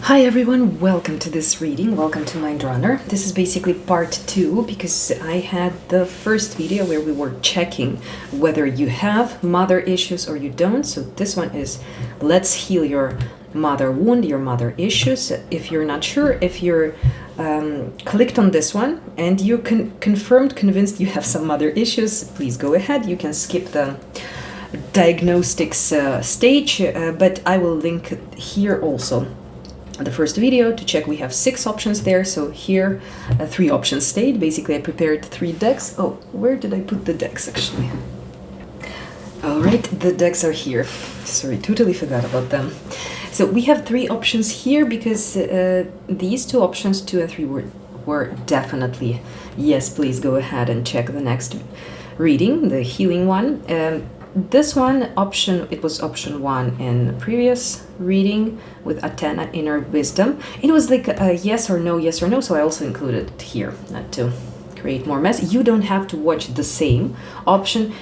Hi everyone, welcome to this reading, welcome to Mind Runner. This is basically part 2 because I had the first video where we were checking whether you have mother issues or you don't. So this one is let's heal your mother wound, your mother issues. If you're not sure, if you're clicked on this one and you convinced you have some mother issues, please go ahead. You can skip the diagnostics stage, but I will link here also the first video to check. We have 6 options there, so here 3 options stayed. Basically I prepared 3 decks. Oh, where did I put the decks actually? All right, the decks are here. Sorry, totally forgot about them. So we have 3 options here because these 2 options, 2 and 3, were definitely yes. Please go ahead and check the next reading, the healing one. This one option, it was option 1 in the previous reading with Athena, inner wisdom. It was like a yes or no, so I also included it here, not to create more mess. You don't have to watch the same option.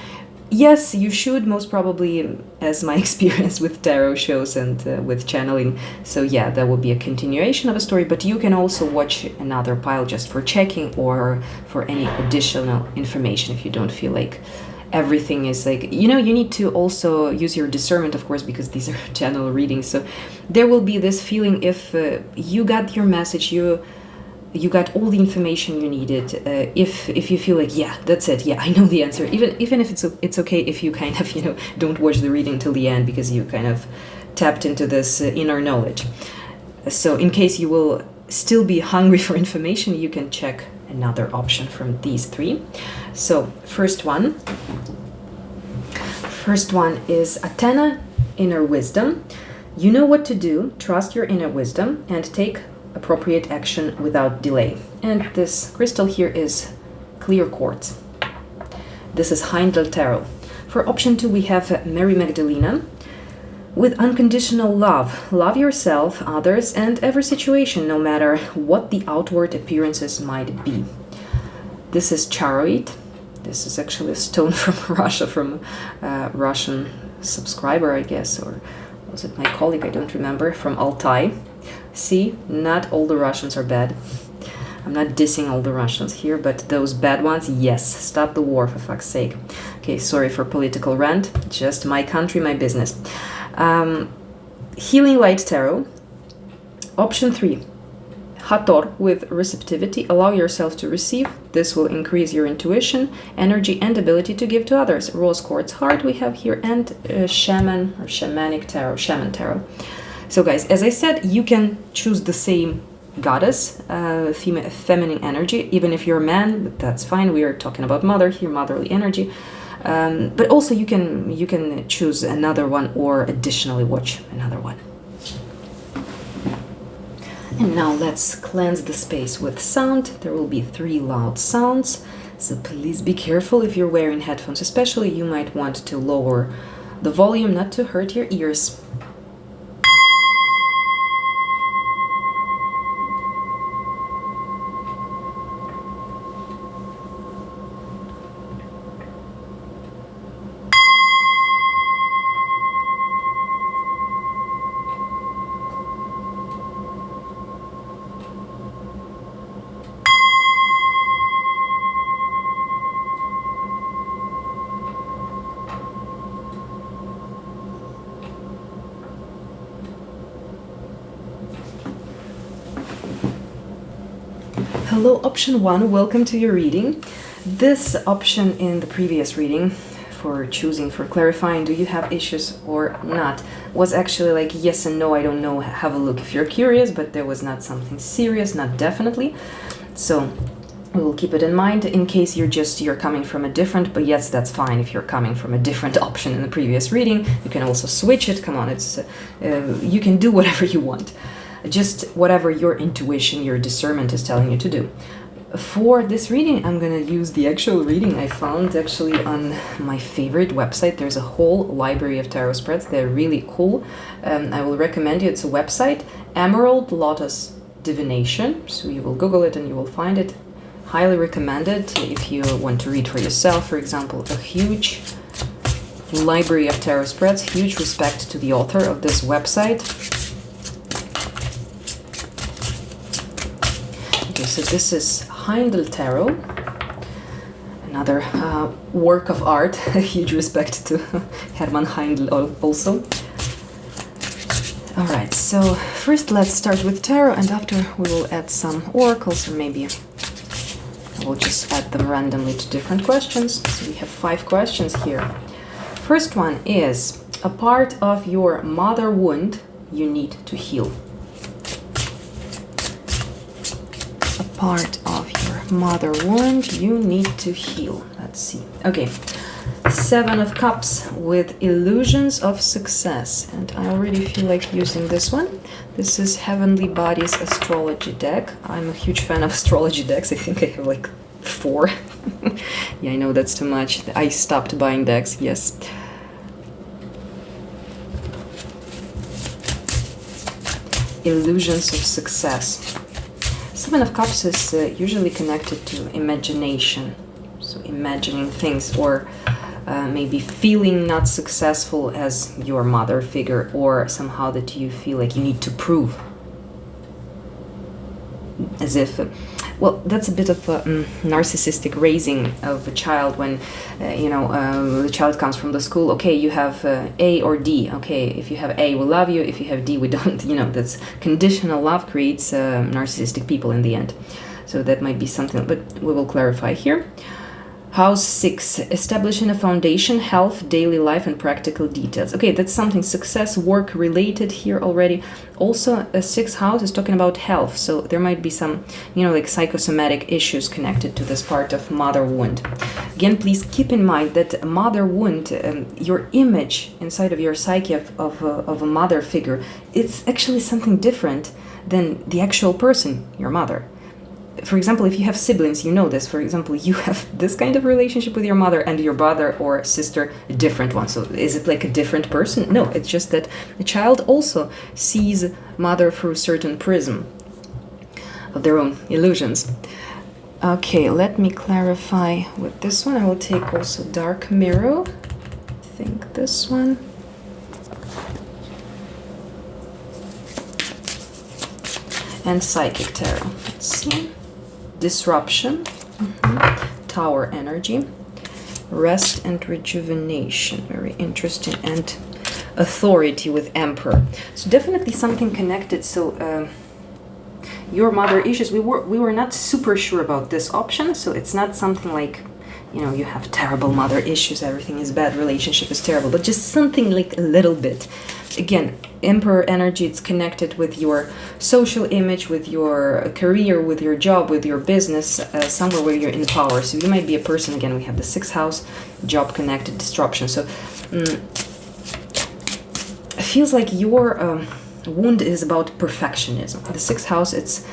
Yes, you should, most probably, as my experience with tarot shows and with channeling. So yeah, that will be a continuation of a story, but you can also watch another pile just for checking or for any additional information if you don't feel like everything is like, you need to also use your discernment, of course, because these are channel readings. So there will be this feeling if you got your message, you got all the information you needed. If you feel like, yeah, that's it, yeah, I know the answer, even if it's okay if you kind of don't watch the reading till the end because you kind of tapped into this inner knowledge. So in case you will still be hungry for information, you can check another option from these 3. So first one is Athena, inner wisdom. You know what to do, trust your inner wisdom and take appropriate action without delay. And this crystal here is clear quartz. This is Untitled Tarot. For option 2 we have Mary Magdalena. With unconditional love, love yourself, others, and every situation, no matter what the outward appearances might be. This is Charoite. This is actually a stone from Russia, from a Russian subscriber, I guess, or was it my colleague? I don't remember, from Altai. See, not all the Russians are bad. I'm not dissing all the Russians here, but those bad ones, yes, stop the war, for fuck's sake. Okay, sorry for political rant, just my country, my business. Healing Light Tarot. Option 3, Hathor, with receptivity. Allow yourself to receive. This will increase your intuition, energy, and ability to give to others. Rose Quartz Heart we have here, and Shaman or Shamanic Tarot, Shaman Tarot. So guys, as I said, you can choose the same goddess, feminine energy, even if you're a man, but that's fine. We are talking about mother here, motherly energy. But also you can choose another one or additionally watch another one. And now let's cleanse the space with sound. There will be 3 loud sounds, so please be careful if you're wearing headphones. Especially you might want to lower the volume not to hurt your ears. Hello, option 1, welcome to your reading. This option in the previous reading for choosing, for clarifying, do you have issues or not, was actually like yes and no, I don't know, have a look if you're curious, but there was not something serious, not definitely. So we will keep it in mind in case you're coming from a different, but yes, that's fine. If you're coming from a different option in the previous reading, you can also switch it. Come on, it's you can do whatever you want. Just whatever your intuition, your discernment is telling you to do. For this reading, I'm going to use the actual reading I found actually on my favorite website. There's a whole library of tarot spreads. They're really cool. I will recommend you. It's a website, Emerald Lotus Divination. So you will Google it and you will find it. Highly recommended if you want to read for yourself, for example. A huge library of tarot spreads. Huge respect to the author of this website. Okay, so this is Heindel Tarot. Another work of art. Huge respect to Hermann Heindel also. Alright, so first let's start with tarot, and after we will add some oracles, or maybe we'll just add them randomly to different questions. So we have 5 questions here. First one is, a part of your mother wound you need to heal. A part of your mother wound you need to heal. Let's see. Okay. 7 of Cups with illusions of success. And I already feel like using this one. This is Heavenly Bodies astrology deck. I'm a huge fan of astrology decks. I think I have like 4. Yeah, I know that's too much. I stopped buying decks, yes. Illusions of success. 7 of Cups is usually connected to imagination. So imagining things, or maybe feeling not successful as your mother figure, or somehow that you feel like you need to prove. As if, well, that's a bit of a narcissistic raising of a child when, the child comes from the school, okay, you have A or D, okay, if you have A, we love you, if you have D, we don't, that's conditional love creates narcissistic people in the end. So that might be something, but we will clarify here. House 6, establishing a foundation, health, daily life, and practical details. Okay, that's something success, work related here already. Also, a 6th house is talking about health, so there might be some, like psychosomatic issues connected to this part of mother wound. Again, please keep in mind that mother wound, your image inside of your psyche of a mother figure, it's actually something different than the actual person, your mother. For example, if you have siblings, you know this. For example, you have this kind of relationship with your mother, and your brother or sister, a different one. So is it like a different person? No, it's just that a child also sees mother through a certain prism of their own illusions. Okay, let me clarify with this one. I will take also Dark Mirror. I think this one. And Psychic Tarot. Let's see. Disruption, Tower energy, rest and rejuvenation, very interesting, and authority with Emperor. So definitely something connected. So your mother issues, we were not super sure about this option. So it's not something like, you have terrible mother issues, everything is bad, relationship is terrible, but just something like a little bit. Again, Emperor energy, it's connected with your social image, with your career, with your job, with your business, somewhere where you're in power. So you might be a person, again, we have the 6th house, job connected, disruption. So it feels like your wound is about perfectionism. The 6th house, it's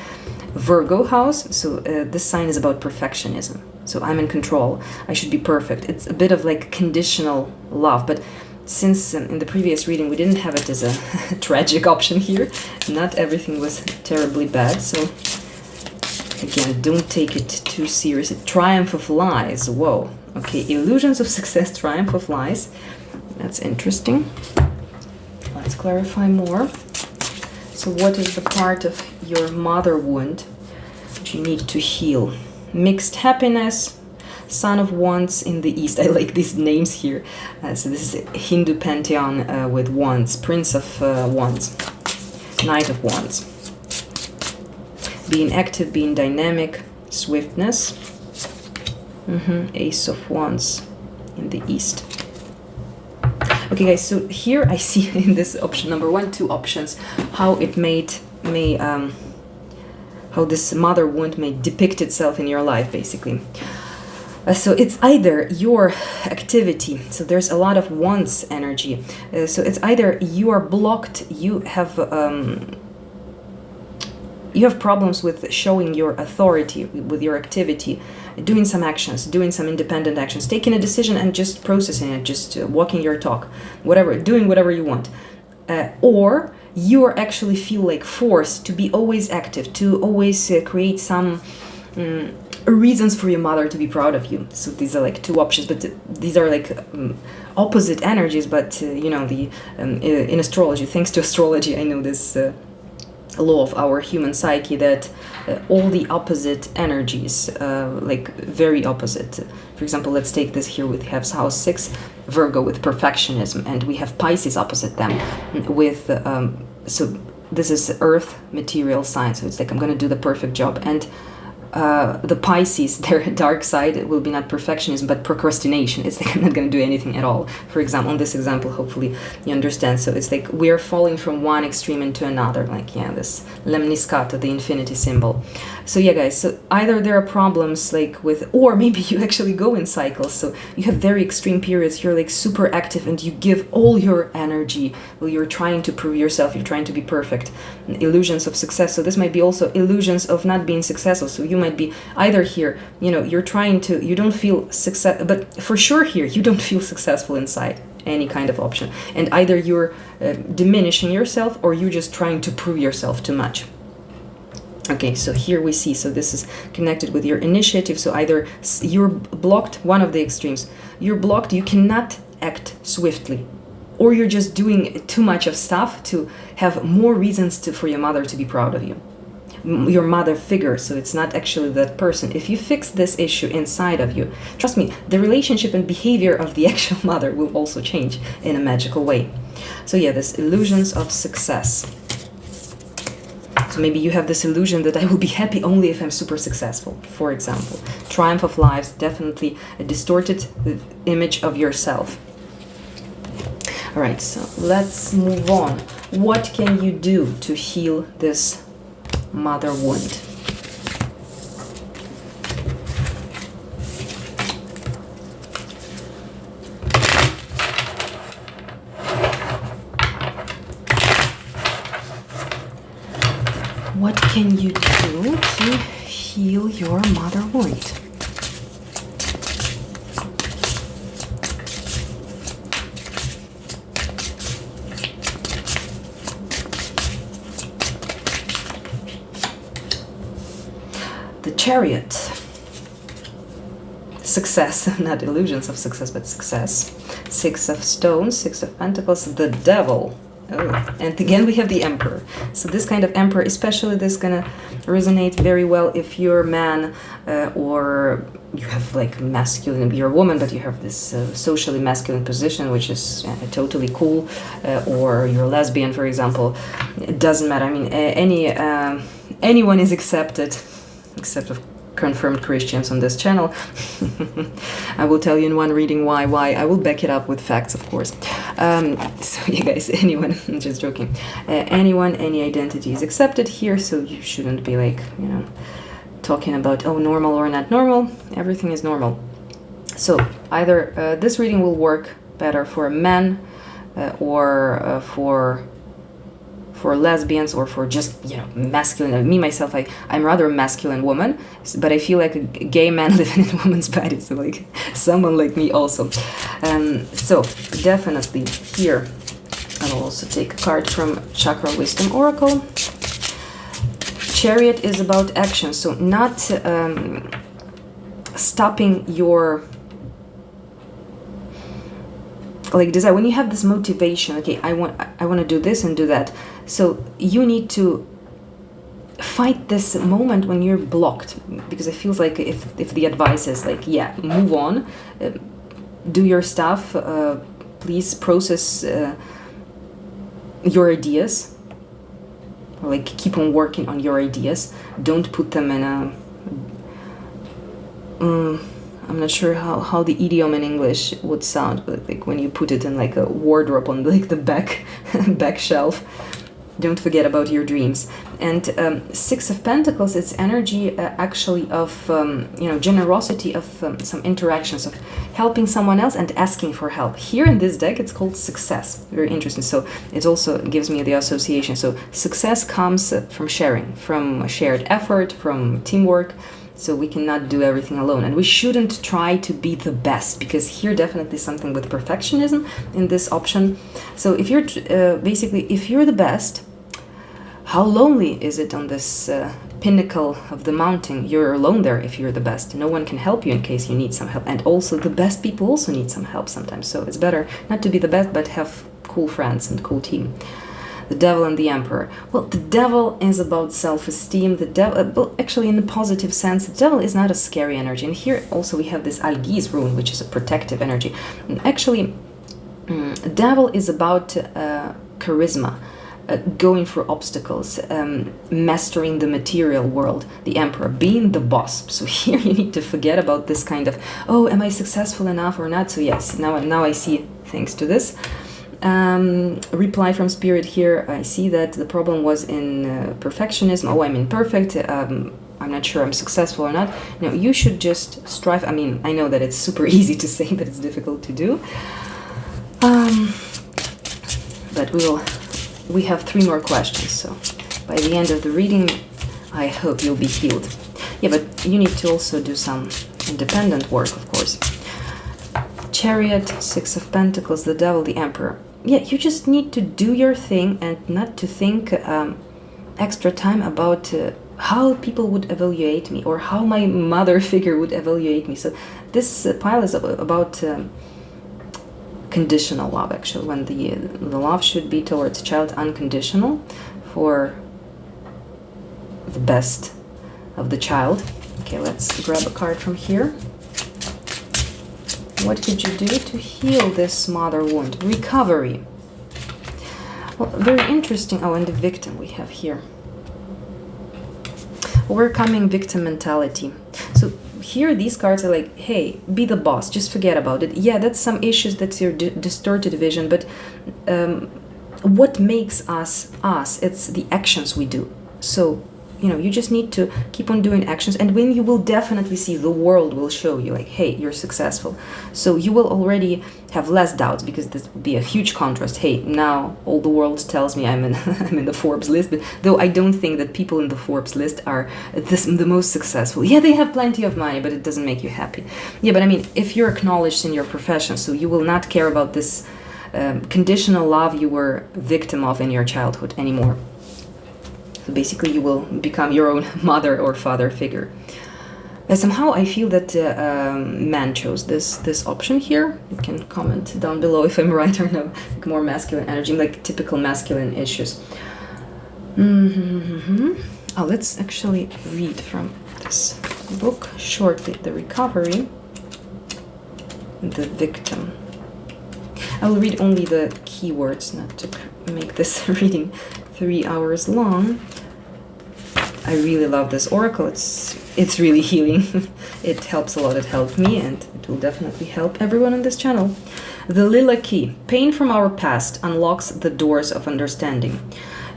Virgo house, so this sign is about perfectionism. So I'm in control, I should be perfect. It's a bit of like conditional love, but since in the previous reading we didn't have it as a tragic option here, not everything was terribly bad, so again, don't take it too seriously. Triumph of lies, whoa, okay, illusions of success, triumph of lies, that's interesting. Let's clarify more. So what is the part of your mother wound that you need to heal? Mixed happiness, Son of Wands in the East. I like these names here. So this is Hindu pantheon with wands. Prince of Wands. Knight of Wands. Being active, being dynamic. Swiftness. Ace of Wands in the East. Okay, guys, so here I see in this option number 1, 2 options, how it how this mother wound may depict itself in your life, basically. So it's either your activity, so there's a lot of wands energy, so it's either you are blocked, you have problems with showing your authority with your activity, doing some actions, doing some independent actions, taking a decision and just processing it, just walking your talk, whatever, doing whatever you want, or you are actually feel like forced to be always active, to always create some reasons for your mother to be proud of you. So these are like 2 options, but these are like opposite energies, but in astrology, thanks to astrology, I know this law of our human psyche that all the opposite energies, like very opposite. For example, let's take this here. We have house 6, Virgo with perfectionism, and we have Pisces opposite them with, so this is earth material sign. So it's like, I'm going to do the perfect job. And the Pisces, their dark side will be not perfectionism, but procrastination. It's like, I'm not going to do anything at all. For example, on this example, hopefully you understand. So it's like we're falling from one extreme into another, like, yeah, this lemniscata, the infinity symbol. So yeah, guys, so either there are problems like with, or maybe you actually go in cycles. So you have very extreme periods, you're like super active and you give all your energy. Well, you're trying to prove yourself, you're trying to be perfect. Illusions of success. So this might be also illusions of not being successful. So you might be either here, you know, you're trying to, you don't feel success, but for sure here, you don't feel successful inside any kind of option. And either you're diminishing yourself or you're just trying to prove yourself too much. Okay, so here we see, so this is connected with your initiative. So either you're blocked, one of the extremes, you're blocked, you cannot act swiftly, or you're just doing too much of stuff to have more reasons to, for your mother to be proud of you. Your mother figure, so it's not actually that person. If you fix this issue inside of you, trust me, the relationship and behavior of the actual mother will also change in a magical way. So yeah, this illusions of success. So maybe you have this illusion that I will be happy only if I'm super successful, for example. Triumph of lives, definitely a distorted image of yourself. All right, so let's move on. What can you do to heal this mother wound? What can you do to heal your mother wound? The Chariot. Success, not illusions of success, but success. 6 of Stones, 6 of Pentacles, the Devil. Oh, and again we have the Emperor. So this kind of Emperor, especially this is gonna resonate very well if you're a man or you have like masculine, you're a woman, but you have this socially masculine position, which is totally cool, or you're a lesbian, for example. It doesn't matter. I mean, anyone is accepted, except of confirmed Christians on this channel. I will tell you in one reading why. I will back it up with facts, of course. So you guys, anyone, I'm just joking. Anyone, any identity is accepted here, so you shouldn't be like, you know, talking about, oh, normal or not normal. Everything is normal. So either this reading will work better for men or for lesbians or for just, you know, masculine. Me, myself, I'm rather a masculine woman, but I feel like a gay man living in a woman's body, so like someone like me also. So definitely here, I will also take a card from Chakra Wisdom Oracle. Chariot is about action, so not stopping your like desire. When you have this motivation, okay, I want to do this and do that, so you need to fight this moment when you're blocked, because it feels like if the advice is like, yeah, move on, do your stuff, please process your ideas, or like keep on working on your ideas, don't put them in a I'm not sure how the idiom in English would sound, but like when you put it in like a wardrobe on like the back shelf. Don't forget about your dreams. And 6 of Pentacles, it's energy actually of you know, generosity, of some interactions, of helping someone else and asking for help. Here in this deck, it's called success. Very interesting. So it also gives me the association. So success comes from sharing, from shared effort, from teamwork. So we cannot do everything alone, and we shouldn't try to be the best, because here definitely something with perfectionism in this option. So if you're basically, if you're the best, how lonely is it on this pinnacle of the mountain? You're alone there if you're the best. No one can help you in case you need some help, and also the best people also need some help sometimes. So it's better not to be the best, but have cool friends and cool team. The devil and the emperor. Well, the devil is about self-esteem. The devil, well, actually, in a positive sense, the devil is not a scary energy. And here also we have this Algiz rune, which is a protective energy. And actually, devil is about charisma, going through obstacles, mastering the material world. The emperor, being the boss. So here you need to forget about this kind of, oh, am I successful enough or not? So yes, now I see, thanks to this. Reply from spirit here. I see that the problem was in perfectionism. Oh, I'm imperfect. I'm not sure I'm successful or not. No, you should just strive. I mean, I know that it's super easy to say, but it's difficult to do. But we have 3 more questions. So by the end of the reading, I hope you'll be healed. Yeah, but you need to also do some independent work, of course. Chariot, 6 of Pentacles, the devil, the emperor. Yeah, you just need to do your thing and not to think extra time about how people would evaluate me or how my mother figure would evaluate me. So this pile is about conditional love, actually, when the love should be towards a child unconditional for the best of the child. Okay, let's grab a card from here. What could you do to heal this mother wound? Recovery. Well, very interesting. Oh, and the victim we have here. Overcoming victim mentality. So here these cards are like, hey, be the boss, just forget about it. Yeah, that's some issues, that's your distorted vision, but what makes us us? It's the actions we do. So you just need to keep on doing actions, and when you will definitely see, the world will show you like, hey, you're successful. So you will already have less doubts, because this would be a huge contrast. Hey, now all the world tells me I'm in the Forbes list, but though I don't think that people in the Forbes list are the most successful. Yeah, they have plenty of money, but it doesn't make you happy. Yeah, but I mean, if you're acknowledged in your profession, so you will not care about this conditional love you were victim of in your childhood anymore. So basically, you will become your own mother or father figure. Somehow I feel that man chose this option here. You can comment down below if I'm right or no. Like more masculine energy, like typical masculine issues. Oh, let's actually read from this book shortly. The recovery, the victim. I will read only the keywords, not to make this reading 3 hours long. I really love this oracle. It's really healing. It helps a lot. It helped me, and it will definitely help everyone on this channel. The Lila Key. Pain from our past unlocks the doors of understanding.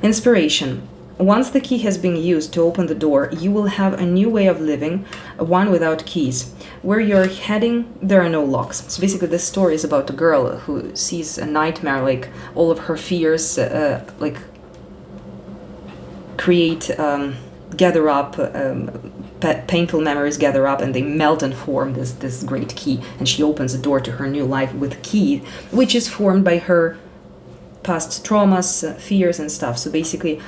Inspiration. Once the key has been used to open the door, you will have a new way of living, one without keys. Where you're heading, there are no locks. So basically, this story is about a girl who sees a nightmare, like all of her fears, like gather up, painful memories gather up, and they melt and form this great key. And she opens the door to her new life with a key, which is formed by her past traumas, fears, and stuff. So basically,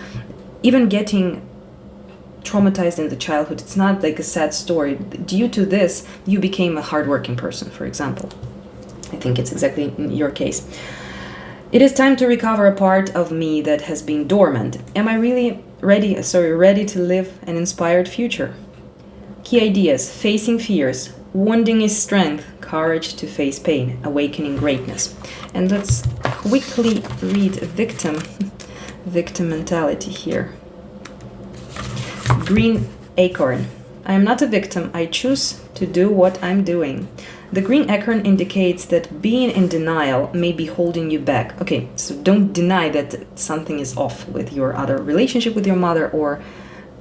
even getting traumatized in the childhood, it's not like a sad story. Due to this, you became a hardworking person, for example. I think it's exactly in your case. It is time to recover a part of me that has been dormant. Am I really ready to live an inspired future? Key ideas: facing fears, wounding is strength, courage to face pain, awakening greatness. And let's quickly read victim mentality here. Green acorn. I am not a victim. I choose to do what I'm doing. The green acorn indicates that being in denial may be holding you back. Okay, so don't deny that something is off with your other relationship with your mother or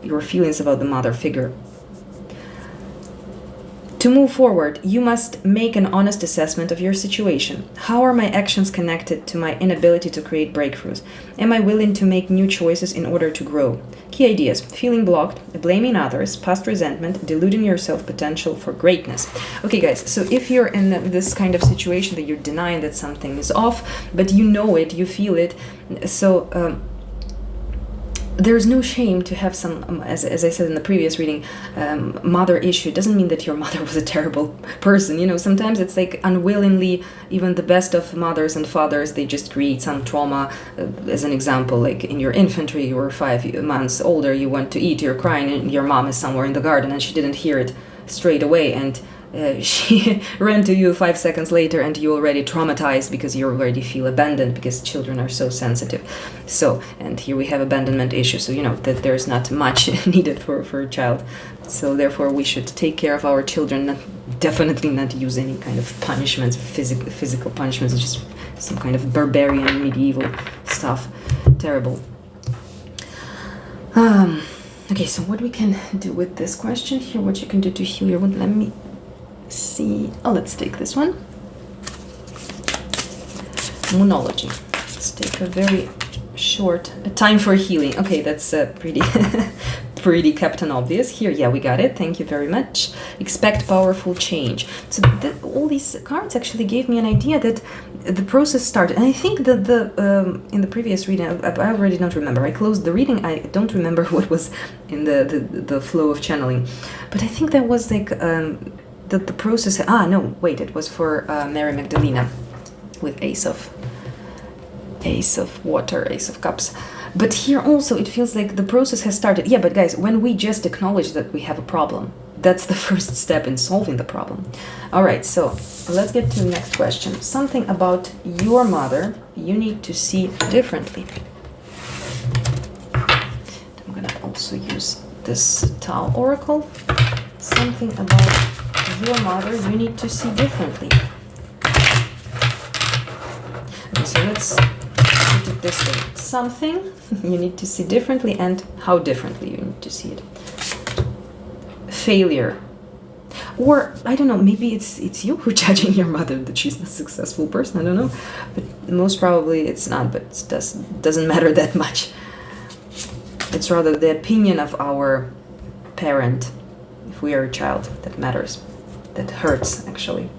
your feelings about the mother figure. To move forward, you must make an honest assessment of your situation. How are my actions connected to my inability to create breakthroughs? Am I willing to make new choices in order to grow? Key ideas: feeling blocked, blaming others, past resentment, deluding yourself, potential for greatness. Okay, guys, so if you're in this kind of situation that you're denying that something is off, but you know it, you feel it, so there's no shame to have some, as I said in the previous reading, mother issue. It doesn't mean that your mother was a terrible person. You know, sometimes it's like unwillingly, even the best of mothers and fathers, they just create some trauma. As an example, like in your infantry, you were 5 months older, you went to eat, you're crying, and your mom is somewhere in the garden and she didn't hear it straight away, and she ran to you 5 seconds later, and you already traumatized because you already feel abandoned, because children are so sensitive. So, and here we have abandonment issue, so you know that there's not much needed for a child. So therefore we should take care of our children, definitely not use any kind of punishments, physical punishments, just some kind of barbarian medieval stuff. Terrible. Okay, so what we can do with this question here, what you can do to heal your wound, let me see. Oh, let's take this one. Moonology. Let's take a very short time for healing. Okay, that's pretty pretty Captain Obvious here. Yeah, we got it. Thank you very much. Expect powerful change. So all these cards actually gave me an idea that the process started. And I think that in the previous reading, I already don't remember. I closed the reading. I don't remember what was in the flow of channeling. But I think that was like the process. No, wait. It was for Mary Magdalena with Ace of Water, Ace of Cups. But here also it feels like the process has started. Yeah, but guys, when we just acknowledge that we have a problem, that's the first step in solving the problem. All right, so let's get to the next question. Something about your mother you need to see differently. I'm gonna also use this Tao Oracle. Something about your mother you need to see differently. Okay, so let's put it this way. Something you need to see differently, and how differently you need to see it. Failure. Or, I don't know, maybe it's you who's judging your mother that she's a successful person, I don't know. But most probably it's not, but it doesn't matter that much. It's rather the opinion of our parent, if we are a child, that matters. That hurts, actually.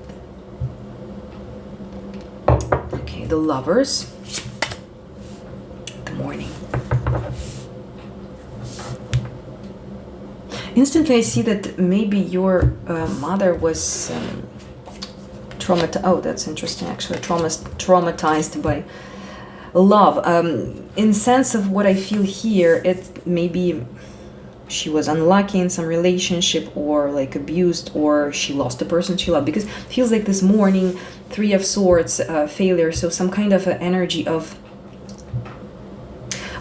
Okay, the Lovers. The Morning. Instantly I see that maybe your mother was traumatized. Oh, that's interesting, actually. Traumatized by love. In sense of what I feel here, it maybe she was unlucky in some relationship, or like abused, or she lost the person she loved, because it feels like this Morning, Three of Swords, failure, so some kind of energy of,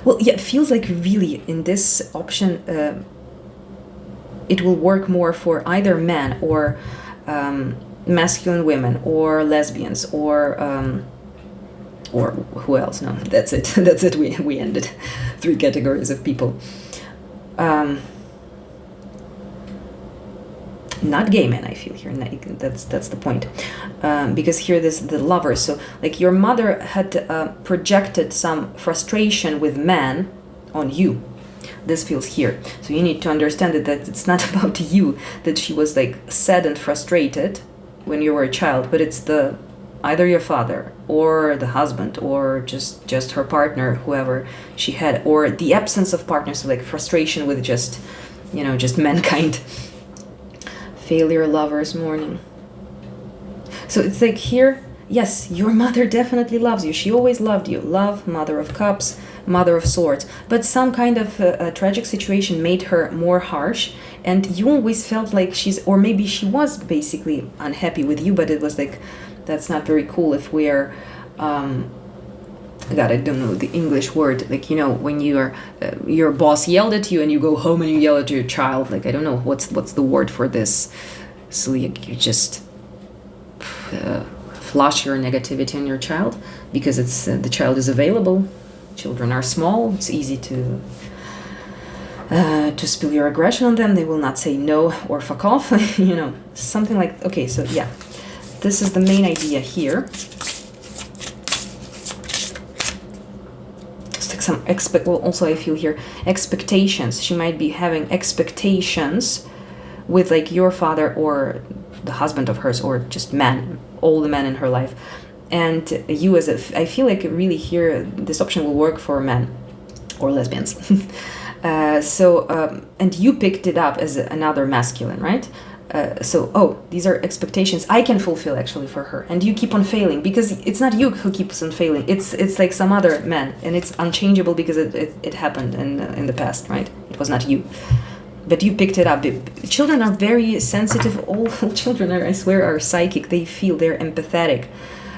well, yeah, it feels like really in this option it will work more for either men or masculine women, or lesbians, or who else? No, that's it. That's it. We ended 3 categories of people. Not gay men, I feel here. That's the point. Because here this the Lovers. So like your mother had projected some frustration with men on you. This feels here. So you need to understand that it's not about you, that she was like sad and frustrated when you were a child, but it's either your father or the husband, or just her partner, whoever she had, or the absence of partners, so like frustration with just mankind. Failure, Lovers, Morning. So it's like here, yes, your mother definitely loves you. She always loved you. Love, Mother of Cups, Mother of Swords. But some kind of a tragic situation made her more harsh, and you always felt like or maybe she was basically unhappy with you, but it was like, that's not very cool if we're, God, I don't know the English word, like, when your boss yelled at you and you go home and you yell at your child, like, I don't know, what's the word for this? So you just flush your negativity on your child, because it's the child is available. Children are small. It's easy to spill your aggression on them. They will not say no or fuck off. Something like. Okay, so yeah, this is the main idea here. It's like also I feel here expectations. She might be having expectations with like your father or the husband of hers, or just all the men in her life. And you I feel like really here, this option will work for men. or lesbians. And you picked it up as another masculine, right? These are expectations I can fulfill actually for her, and you keep on failing because it's not you who keeps on failing. It's like some other man, and it's unchangeable because it happened in the past, right? It was not you, but you picked it up. Children are very sensitive. All children are, I swear, are psychic. They feel, they're empathetic.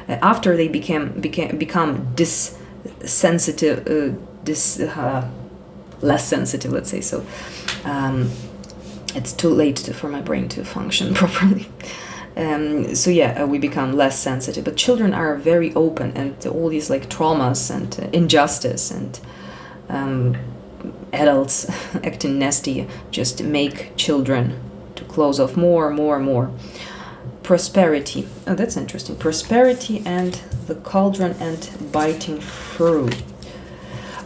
After they become less sensitive, let's say so. It's too late for my brain to function properly. We become less sensitive. But children are very open, and all these like traumas and injustice and adults acting nasty just make children to close off more. Prosperity. Oh, that's interesting. Prosperity and the cauldron and biting through.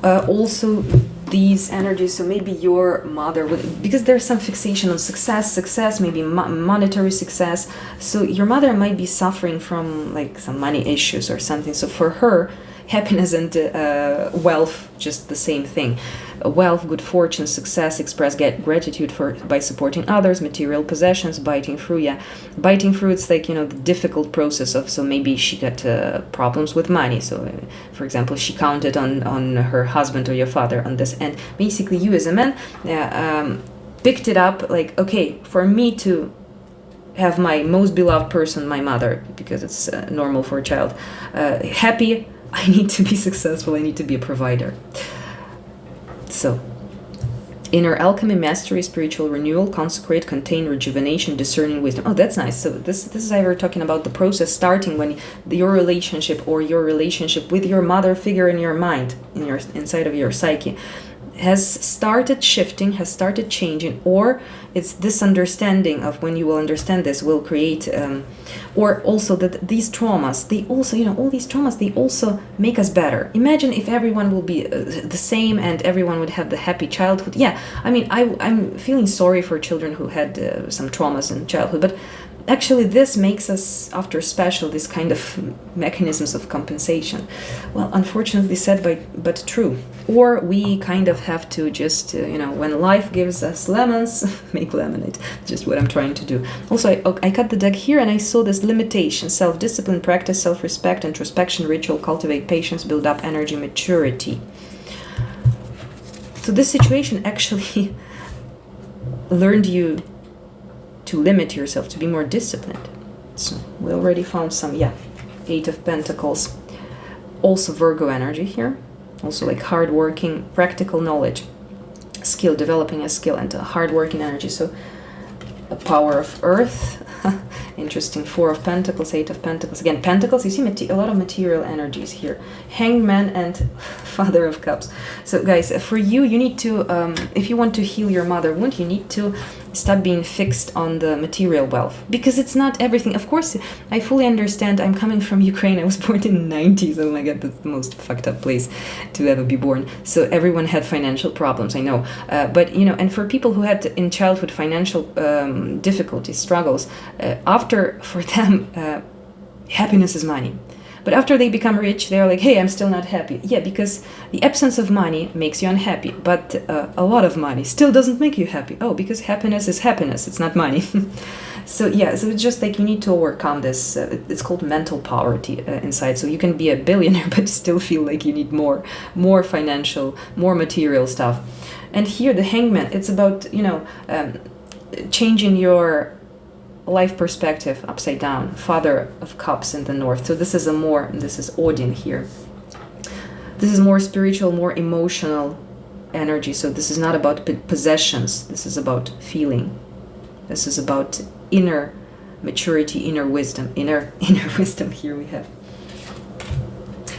Also, these energies, so maybe your mother would, because there's some fixation on success, maybe monetary success, so your mother might be suffering from like some money issues or something. So for her, happiness and wealth, just the same thing. Wealth, good fortune, success, express gratitude by supporting others, material possessions, biting through. Biting through, it's like, the difficult process of, so maybe she got problems with money. So, for example, she counted on her husband or your father on this. And basically you as a man picked it up like, okay, for me to have my most beloved person, my mother, because it's normal for a child, happy, I need to be successful, I need to be a provider. So, inner alchemy, mastery, spiritual renewal, consecrate, contain, rejuvenation, discerning wisdom. Oh, that's nice. So this is either talking about the process starting when your relationship with your mother figure in your mind, inside of your psyche, has started shifting, has started changing, or it's this understanding of when you will understand this will create, or also that these traumas, they also, all these traumas, they also make us better. Imagine if everyone will be the same and everyone would have the happy childhood. Yeah, I mean, I'm feeling sorry for children who had some traumas in childhood, but actually this makes us after special, this kind of mechanisms of compensation. Well, unfortunately said, but true. Or we kind of have to just, when life gives us lemons, make lemonade. Just what I'm trying to do. Also, I cut the deck here and I saw this limitation: self-discipline, practice, self-respect, introspection, ritual, cultivate patience, build up energy, maturity. So this situation actually learned you to limit yourself, to be more disciplined. So we already found some, Eight of Pentacles. Also Virgo energy here. Also like hardworking, practical knowledge, skill, developing a skill, and a hardworking energy. So a power of earth. Interesting. Four of Pentacles, Eight of Pentacles. Again, Pentacles, you see a lot of material energies here. Hanged Man and Father of Cups. So guys, for you need to, if you want to heal your mother wound, you need to stop being fixed on the material wealth, because it's not everything. Of course, I fully understand. I'm coming from Ukraine. I was born in the 90s. Oh my God, that's the most fucked up place to ever be born. So everyone had financial problems, I know. But, and for people who had in childhood financial difficulties, struggles, for them, happiness is money. But after they become rich, they're like, hey, I'm still not happy. Yeah, because the absence of money makes you unhappy, but a lot of money still doesn't make you happy. Oh, because happiness is happiness, it's not money. So it's just like you need to overcome this. It's called mental poverty inside. So you can be a billionaire, but still feel like you need more financial, more material stuff. And here, the Hangman, it's about, changing your life perspective upside down. Father of Cups in the north. So this is Odin here. This is more spiritual, more emotional energy. So this is not about possessions. This is about feeling. This is about inner maturity, inner wisdom. Inner wisdom here we have.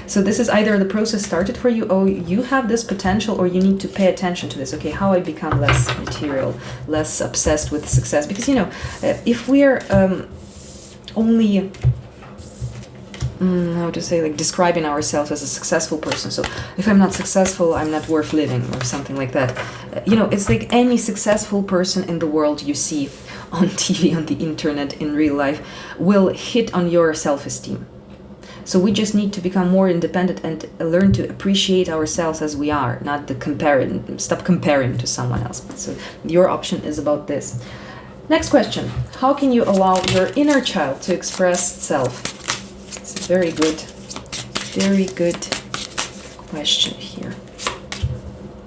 So this is either the process started for you, or you have this potential, or you need to pay attention to this. Okay, how I become less material, less obsessed with success. Because, if we're only, describing ourselves as a successful person. So if I'm not successful, I'm not worth living, or something like that. It's like any successful person in the world you see on TV, on the internet, in real life, will hit on your self-esteem. So we just need to become more independent and learn to appreciate ourselves as we are, not stop comparing to someone else. So your option is about this. Next question. How can you allow your inner child to express itself? It's a very good question here.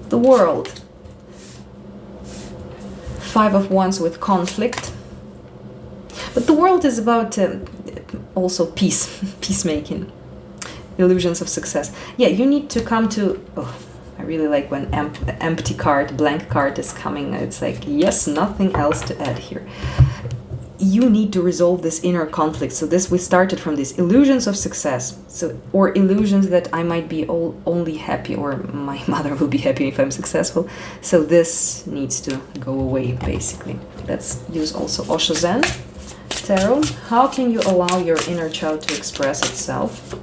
The World. 5 of Wands with conflict. But the World is about also peacemaking, illusions of success. Yeah, you need to come to, I really like when empty card, blank card is coming. It's like, yes, nothing else to add here. You need to resolve this inner conflict. So we started from these illusions of success. Or illusions that I might be only happy, or my mother will be happy if I'm successful. So this needs to go away, basically. Let's use also Osho Zen Tarot. How can you allow your inner child to express itself?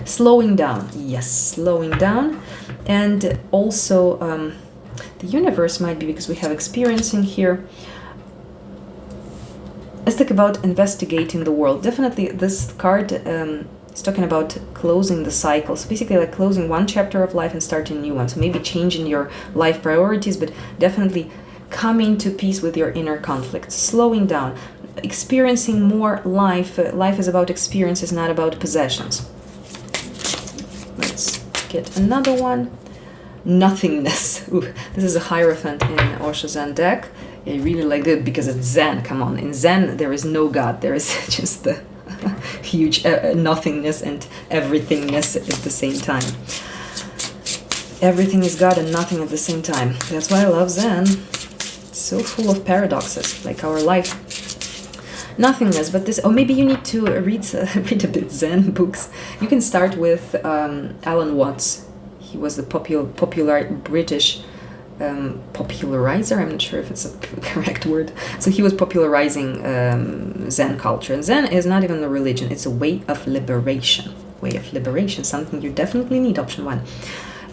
Slowing down. Yes, slowing down. And also the universe might be, because we have experiencing here. Let's think about investigating the world. Definitely this card is talking about closing the cycle. So basically like closing one chapter of life and starting a new one. So maybe changing your life priorities, but definitely coming to peace with your inner conflicts. Slowing down. Experiencing more life. Life is about experiences, not about possessions. Let's get another one. Nothingness. Ooh, this is a Hierophant in Osho Zen deck. I really like it because it's Zen. Come on, in Zen there is no God. There is just the huge nothingness and everythingness at the same time. Everything is God and nothing at the same time. That's why I love Zen. It's so full of paradoxes, like our life. Nothingness, but this, or maybe you need to read a bit Zen books. You can start with Alan Watts. He was the popular British popularizer. I'm not sure if it's a correct word. So he was popularizing Zen culture. And Zen is not even a religion. It's a way of liberation. Way of liberation, something you definitely need, option 1.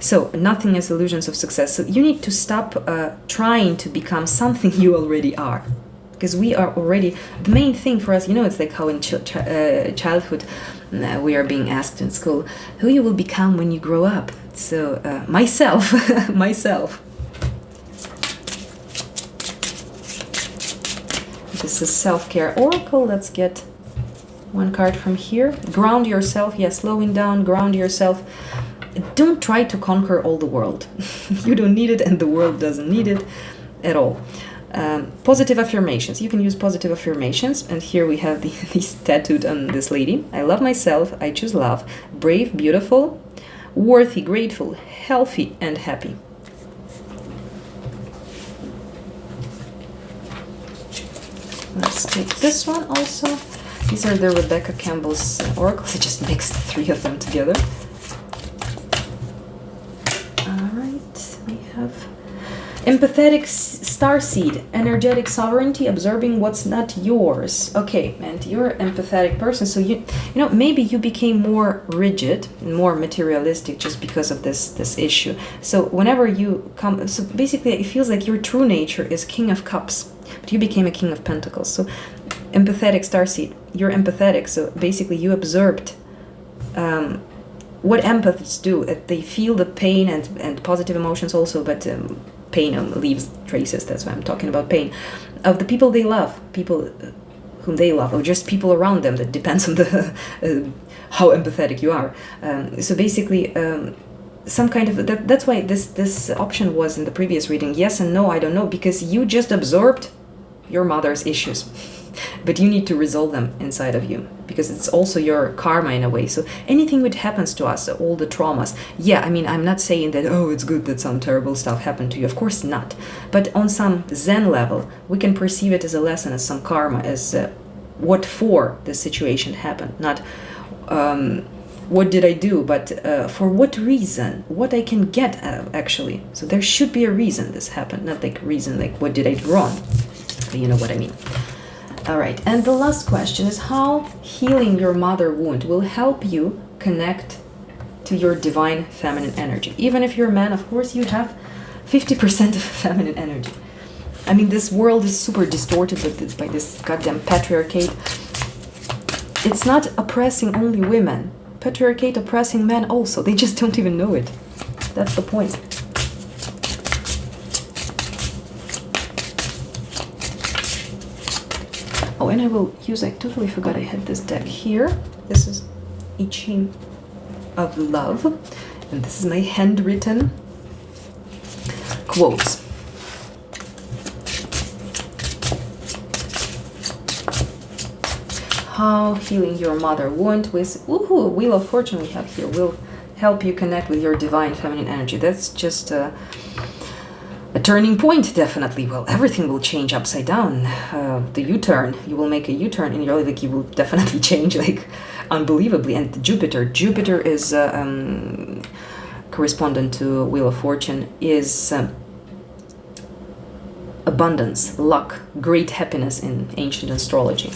So nothingness, illusions of success. So you need to stop trying to become something you already are. Because we are already, the main thing for us, it's like how in childhood we are being asked in school, who you will become when you grow up. So myself, myself. This is Self-Care Oracle. Let's get one card from here. Ground yourself. Yeah, slowing down, ground yourself. Don't try to conquer all the world. You don't need it and the world doesn't need it at all. Positive affirmations. You can use positive affirmations. And here we have these tattooed on this lady. I love myself. I choose love. Brave, beautiful, worthy, grateful, healthy, and happy. Let's take this one also. These are the Rebecca Campbell's oracles. I just mixed 3 of them together. All right, we have empathetic starseed, energetic sovereignty, absorbing what's not yours. Okay, and you're an empathetic person, so you know maybe you became more rigid and more materialistic just because of this issue. So whenever you come, so basically it feels like your true nature is King of Cups, but you became a King of Pentacles. So empathetic starseed, you're empathetic. So basically you absorbed what empaths do. They feel the pain and positive emotions also, but pain leaves traces. That's why I'm talking about pain of the people they love, people whom they love, or just people around them. That depends on the how empathetic you are. So basically some kind of that's why this option was in the previous reading. Yes and no, I don't know, because you just absorbed your mother's issues. But you need to resolve them inside of you, because it's also your karma in a way. So anything which happens to us, all the traumas, yeah, I mean, I'm not saying that, oh, it's good that some terrible stuff happened to you. Of course not. But on some Zen level, we can perceive it as a lesson, as some karma, as what for the situation happened. Not what did I do, but for what reason, what I can get actually. So there should be a reason this happened, not like reason like what did I do wrong. You know what I mean. All right, and the last question is how healing your mother wound will help you connect to your divine feminine energy. Even if you're a man, of course, you have 50% of feminine energy. I mean, this world is super distorted by this goddamn patriarchate. it's not oppressing only women. Patriarchate oppressing men also. They just don't even know it. That's the point. Oh, and I will use, I totally forgot I had this deck here. This is I Ching of Love. And this is my handwritten quotes. How healing your mother wound with Wheel of Fortune we have here will help you connect with your divine feminine energy. That's just a turning point, definitely. Well, everything will change upside down. The U-turn, you will make a U-turn in your life, like you will definitely change, like unbelievably. And Jupiter is correspondent to Wheel of Fortune, is abundance, luck, great happiness in ancient astrology.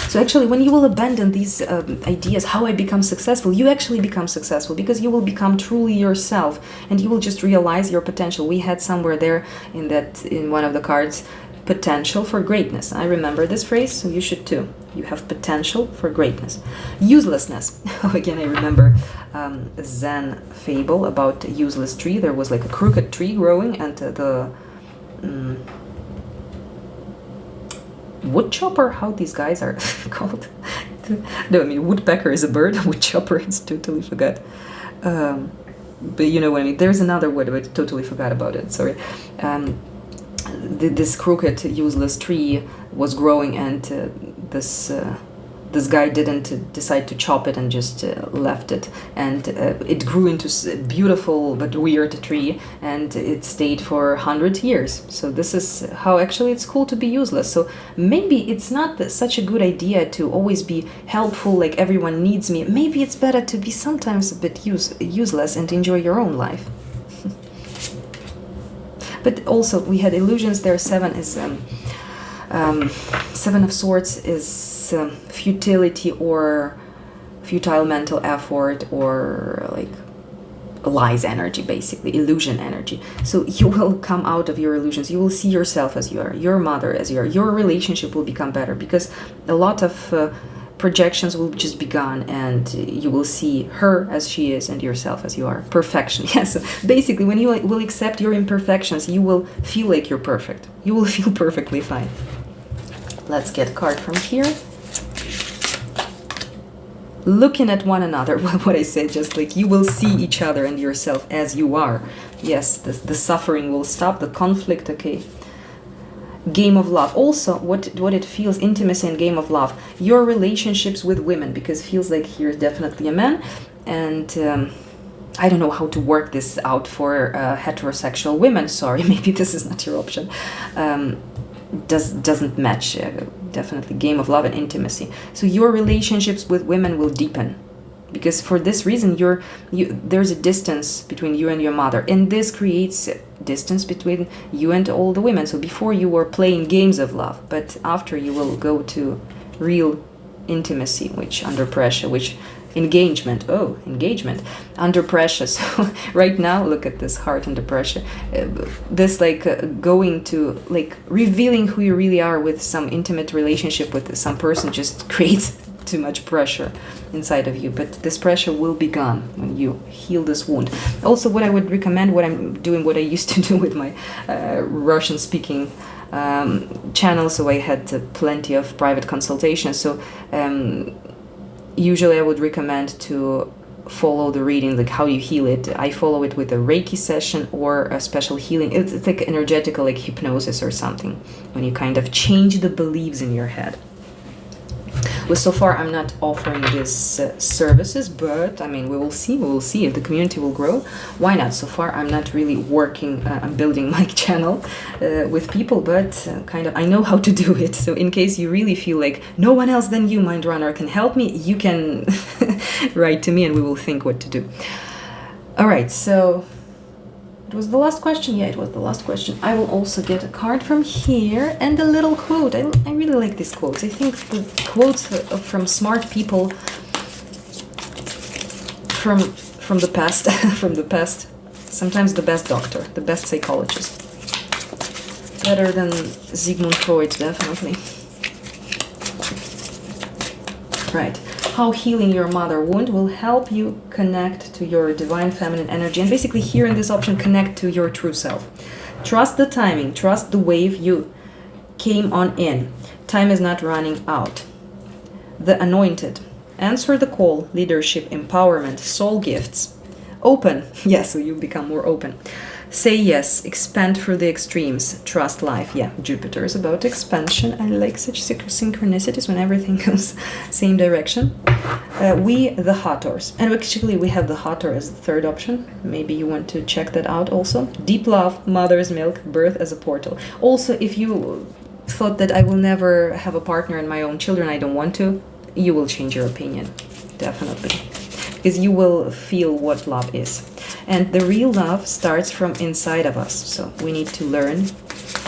So actually, when you will abandon these ideas, how I become successful, you actually become successful because you will become truly yourself and you will just realize your potential. We had somewhere there in one of the cards, potential for greatness. I remember this phrase, so you should too. You have potential for greatness. Uselessness. Again, I remember a Zen fable about a useless tree. There was like a crooked tree growing and the wood chopper, how these guys are called. No, I mean woodpecker is a bird, wood chopper is totally forgot. But you know what I mean. There's another word, but I totally forgot about it. Sorry. This crooked, useless tree was growing, and this guy didn't decide to chop it and just left it, and it grew into a beautiful but weird tree, and it stayed for 100 years. So this is how actually it's cool to be useless. So maybe it's not such a good idea to always be helpful, like everyone needs me. Maybe it's better to be sometimes a bit useless and enjoy your own life. But also we had illusions there. Seven is Seven of Swords is futility or futile mental effort, or like lies energy, basically illusion energy. So you will come out of your illusions. You will see yourself as you are, your mother as you are. Your relationship will become better because a lot of projections will just be gone, and you will see her as she is and yourself as you are. Perfection. Yes. So basically, when you will accept your imperfections, you will feel like you're perfect. You will feel perfectly fine. Let's get a card from here. Looking at one another, what I said, just like you will see each other and yourself as you are. Yes, the suffering will stop, the conflict, okay. Game of love. Also, what it feels, intimacy and game of love. Your relationships with women, because it feels like you're definitely a man, and I don't know how to work this out for heterosexual women. Sorry, maybe this is not your option. Doesn't match. Definitely game of love and intimacy. So your relationships with women will deepen, because for this reason there's a distance between you and your mother, and this creates distance between you and all the women. So before you were playing games of love, but after you will go to real intimacy, which under pressure, which engagement under pressure. So right now, look at this heart under pressure. This going to like revealing who you really are with some intimate relationship with some person just creates too much pressure inside of you. But this pressure will be gone when you heal this wound. Also, what I would recommend, what I'm doing, what I used to do with my Russian speaking channel, so I had plenty of private consultations. So usually I would recommend to follow the reading, like how you heal it. I follow it with a Reiki session or a special healing. It's like energetical, like hypnosis or something, when you kind of change the beliefs in your head. Well, so far I'm not offering these services, but I mean, we will see if the community will grow. Why not? So far I'm not really working, I'm building my channel with people, but kind of I know how to do it. So in case you really feel like no one else than you, Mind Runner, can help me, you can write to me and we will think what to do. All right, so it was the last question. Yeah, it was the last question. I will also get a card from here and a little quote. I really like these quotes. I think the quotes from smart people from the past, sometimes the best doctor, the best psychologist. Better than Sigmund Freud, definitely. Right. How healing your mother wound will help you connect to your divine feminine energy. And basically here in this option, connect to your true self. Trust the timing. Trust the wave you came on in. Time is not running out. The anointed. Answer the call. Leadership, empowerment, soul gifts. Open. Yes, so you become more open. Say yes, expand through the extremes, trust life. Yeah, Jupiter is about expansion. I like such synchronicities when everything goes same direction. We, the Hathors. And actually we have the Hathor as the third option. Maybe you want to check that out also. Deep love, mother's milk, birth as a portal. Also, if you thought that I will never have a partner and my own children, I don't want to, you will change your opinion. Definitely. Because you will feel what love is. And the real love starts from inside of us. So we need to learn.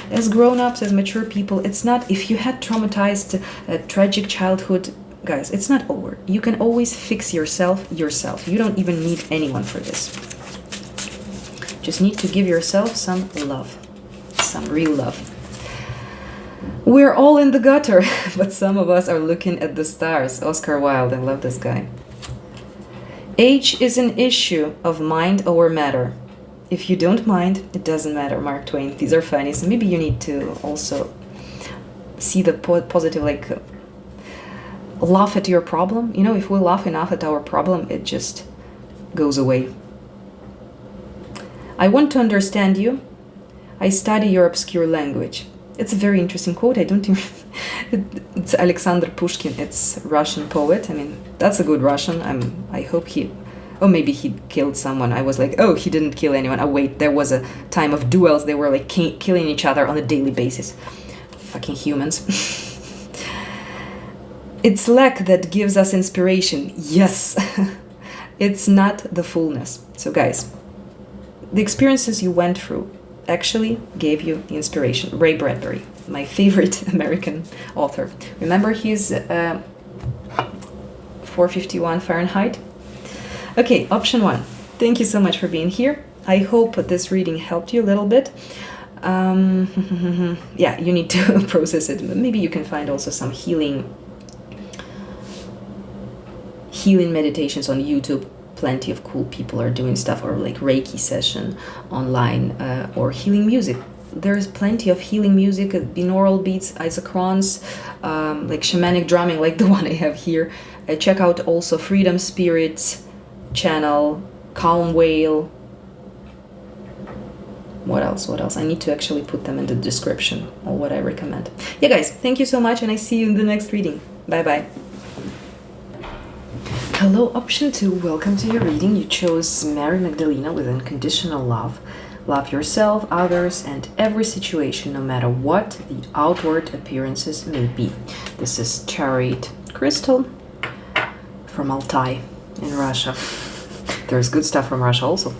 As grown-ups, as mature people, it's not, if you had traumatized, tragic childhood, guys, it's not over. You can always fix yourself. You don't even need anyone for this. Just need to give yourself some love. Some real love. We're all in the gutter, but some of us are looking at the stars. Oscar Wilde, I love this guy. Age is an issue of mind over matter. If you don't mind, it doesn't matter, Mark Twain. These are funny, so maybe you need to also see the positive, like laugh at your problem. You know, if we laugh enough at our problem, it just goes away. I want to understand you. I study your obscure language. It's a very interesting quote. I don't even... It's Alexander Pushkin. It's Russian poet. I mean, that's a good Russian. I hope he... Oh, maybe he killed someone. I was like, oh, he didn't kill anyone. Oh, wait, there was a time of duels. They were like killing each other on a daily basis. Fucking humans. It's lack that gives us inspiration. Yes. It's not the fullness. So guys, the experiences you went through actually gave you the inspiration. Ray Bradbury, my favorite American author. Remember his 451 Fahrenheit? Okay, option 1. Thank you so much for being here. I hope this reading helped you a little bit. Yeah, you need to process it. Maybe you can find also some healing meditations on YouTube. Plenty of cool people are doing stuff, or like Reiki session online, or healing music. There's plenty of healing music, binaural beats, isochrons, like shamanic drumming, like the one I have here. Check out also Freedom Spirits channel, Calm Whale. What else? I need to actually put them in the description, or what I recommend. Yeah, guys, thank you so much, and I see you in the next reading. Bye-bye. Hello, option 2. Welcome to your reading. You chose Mary Magdalena with unconditional love. Love yourself, others, and every situation, no matter what the outward appearances may be. This is Charoite crystal from Altai in Russia. There's good stuff from Russia also.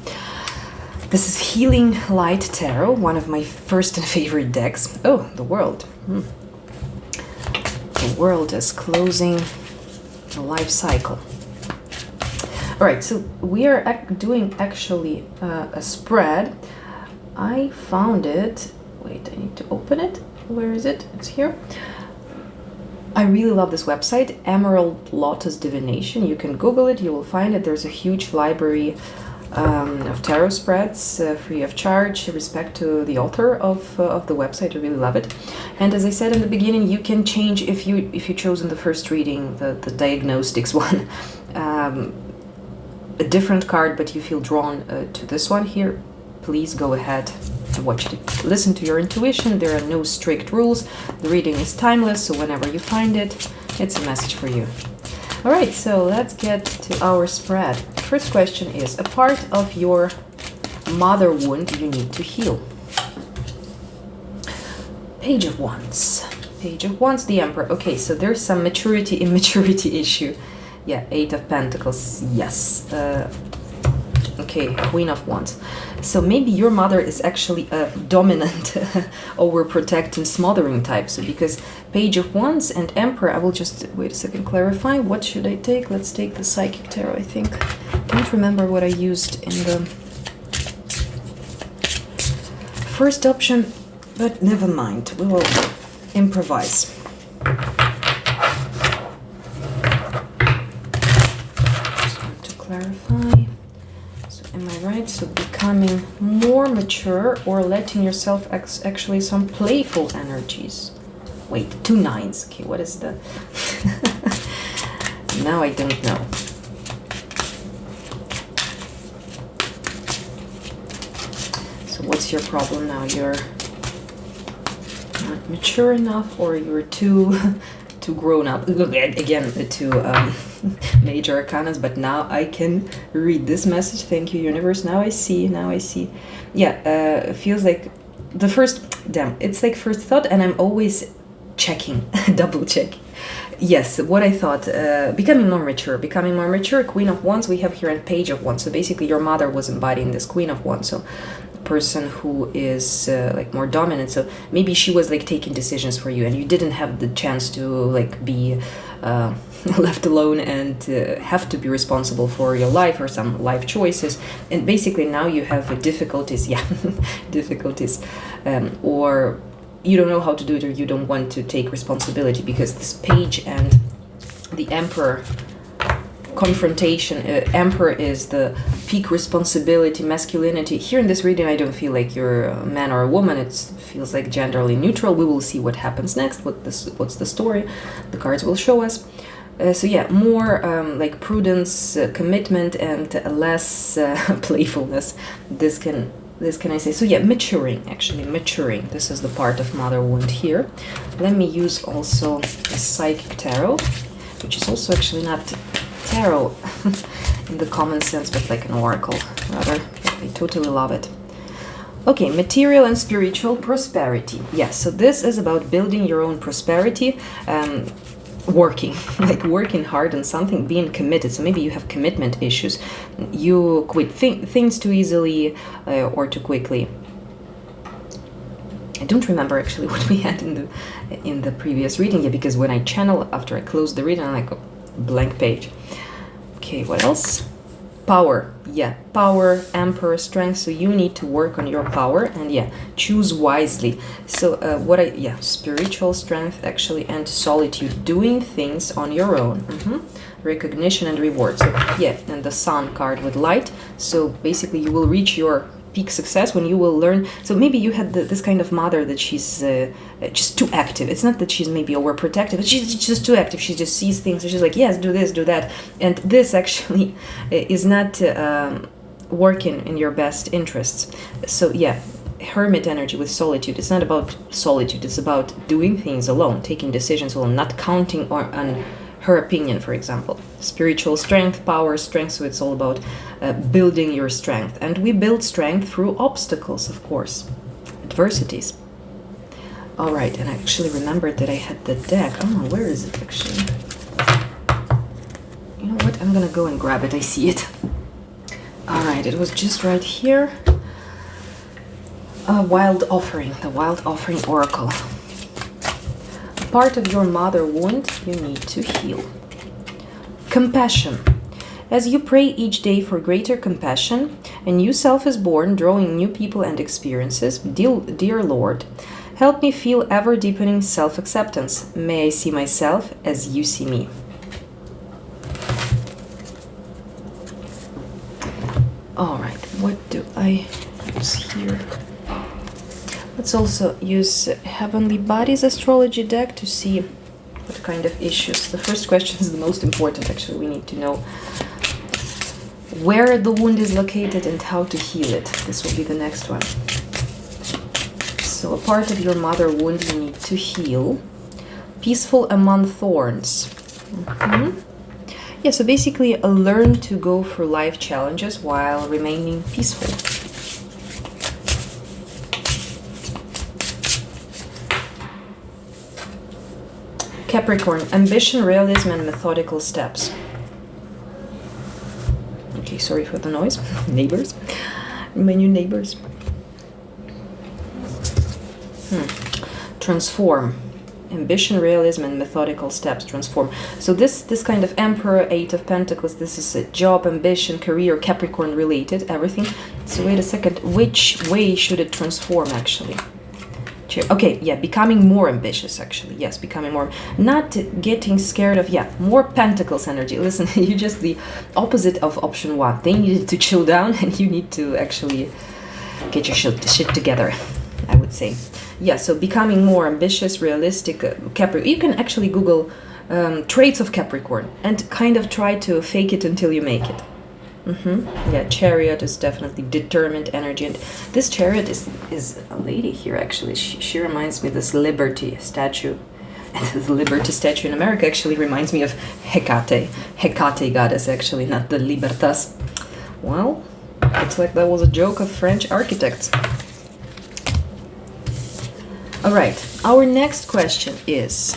This is Healing Light Tarot, one of my first and favorite decks. Oh, the world. The world is closing the life cycle. All right, so we are doing actually a spread. I found it. Wait, I need to open it. Where is it? It's here. I really love this website, Emerald Lotus Divination. You can Google it. You will find it. There's a huge library of tarot spreads, free of charge. Respect to the author of the website. I really love it. And as I said in the beginning, you can change if you chose in the first reading the diagnostics one. A different card, but you feel drawn to this one here, please go ahead and watch it. Listen to your intuition. There are no strict rules. The reading is timeless, so whenever you find it, it's a message for you. All right, so let's get to our spread. First question is, a part of your mother wound you need to heal. Page of Wands. Page of Wands, the Emperor. Okay, so there's some maturity, immaturity issue. Yeah, 8 of Pentacles, yes. Okay, Queen of Wands. So maybe your mother is actually a dominant, overprotecting, smothering type. So because Page of Wands and Emperor, I will just, wait a second, clarify. What should I take? Let's take the Psychic Tarot, I think. Don't remember what I used in the first option, but never mind. We will improvise. right, so becoming more mature or letting yourself actually some playful energies. Wait, 2 nines. Okay, what is the... Now I don't know. So what's your problem now? You're not mature enough, or you're too grown up? Again, the two major arcanas, but now I can read this message. Thank you, universe. Now I see. Yeah, it feels like the first... Damn, it's like first thought, and I'm always checking, double checking. Yes, what I thought, becoming more mature, Queen of Wands, we have here and Page of Wands. So basically your mother was embodying this Queen of Wands. So person who is like more dominant, so maybe she was like taking decisions for you and you didn't have the chance to like be left alone and have to be responsible for your life or some life choices, and basically now you have difficulties or you don't know how to do it, or you don't want to take responsibility, because this Page and the Emperor confrontation, Emperor is the peak responsibility, masculinity. Here in this reading I don't feel like you're a man or a woman, it feels like genderly neutral. We will see what happens next, what's the story, the cards will show us. So yeah, more like prudence, commitment, and less playfulness. This can I say. So yeah, maturing. This is the part of mother wound here. Let me use also a psychic tarot, which is also actually not tarot in the common sense, but like an oracle rather. I totally love it. Okay, material and spiritual prosperity. Yes, so this is about building your own prosperity, working hard on something, being committed. So maybe you have commitment issues, you quit things too easily or too quickly. I don't remember actually what we had in the previous reading yet, because when I channel after I close the reading, I'm like a blank page. Okay, what else? Power. Yeah, power, Emperor, strength. So you need to work on your power and yeah, choose wisely. So spiritual strength actually, and solitude, doing things on your own. Recognition and reward. So yeah, and the Sun card with light. So basically you will reach your peak success when you will learn. So maybe you had this kind of mother that she's just too active. It's not that she's maybe overprotective, but she's just too active. She just sees things and she's like, yes, do this, do that. And this actually is not working in your best interests. So yeah, hermit energy with solitude. It's not about solitude. It's about doing things alone, taking decisions alone, not counting on her opinion, for example. Spiritual strength, power, strength. So it's all about building your strength. And we build strength through obstacles, of course, adversities. All right, and I actually remembered that I had the deck. Oh, where is it actually? You know what? I'm gonna go and grab it. I see it. All right, it was just right here. Wild Offering, the Wild Offering Oracle. Part of your mother wound you need to heal. Compassion. As you pray each day for greater compassion, a new self is born, drawing new people and experiences. Dear Lord, help me feel ever-deepening self-acceptance. May I see myself as you see me. All right, what do I use here? Let's also use Heavenly Bodies astrology deck to see what kind of issues. The first question is the most important, actually. We need to know where the wound is located and how to heal it. This will be the next one. So a part of your mother wound you need to heal. Peaceful among thorns. Yeah, so basically learn to go through life challenges while remaining peaceful. Capricorn, ambition, realism, and methodical steps. Okay, sorry for the noise. Neighbors. My new neighbors. Transform. Ambition, realism, and methodical steps. Transform. So this kind of Emperor, Eight of Pentacles, this is a job, ambition, career, Capricorn related, everything. So wait a second, which way should it transform actually? Okay, yeah, becoming more ambitious, actually. Yes, becoming more, not getting scared of, yeah, more pentacles energy. Listen, you're just the opposite of option 1. They needed to chill down, and you need to actually get your shit together, I would say. Yeah, so becoming more ambitious, realistic, Capricorn. You can actually Google traits of Capricorn and kind of try to fake it until you make it. Yeah, Chariot is definitely determined energy, and this Chariot is a lady here. Actually, she reminds me of this Liberty statue, and the Liberty statue in America actually reminds me of Hecate goddess. Actually, not the Libertas. Well, looks like that was a joke of French architects. All right, our next question is: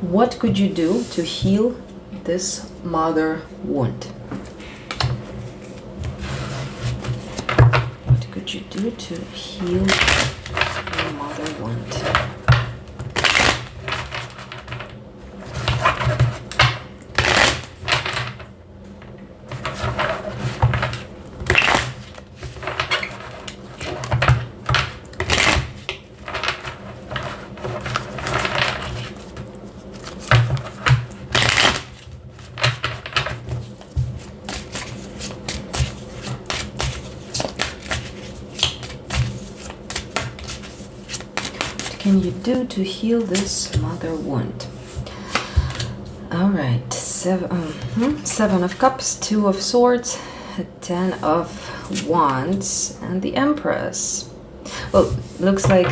what could you do to heal this mother wound? What could you do to heal your mother wound? Can you do to heal this mother wound? All right, Seven of Cups, 2 of Swords, 10 of Wands, and the Empress. Well, looks like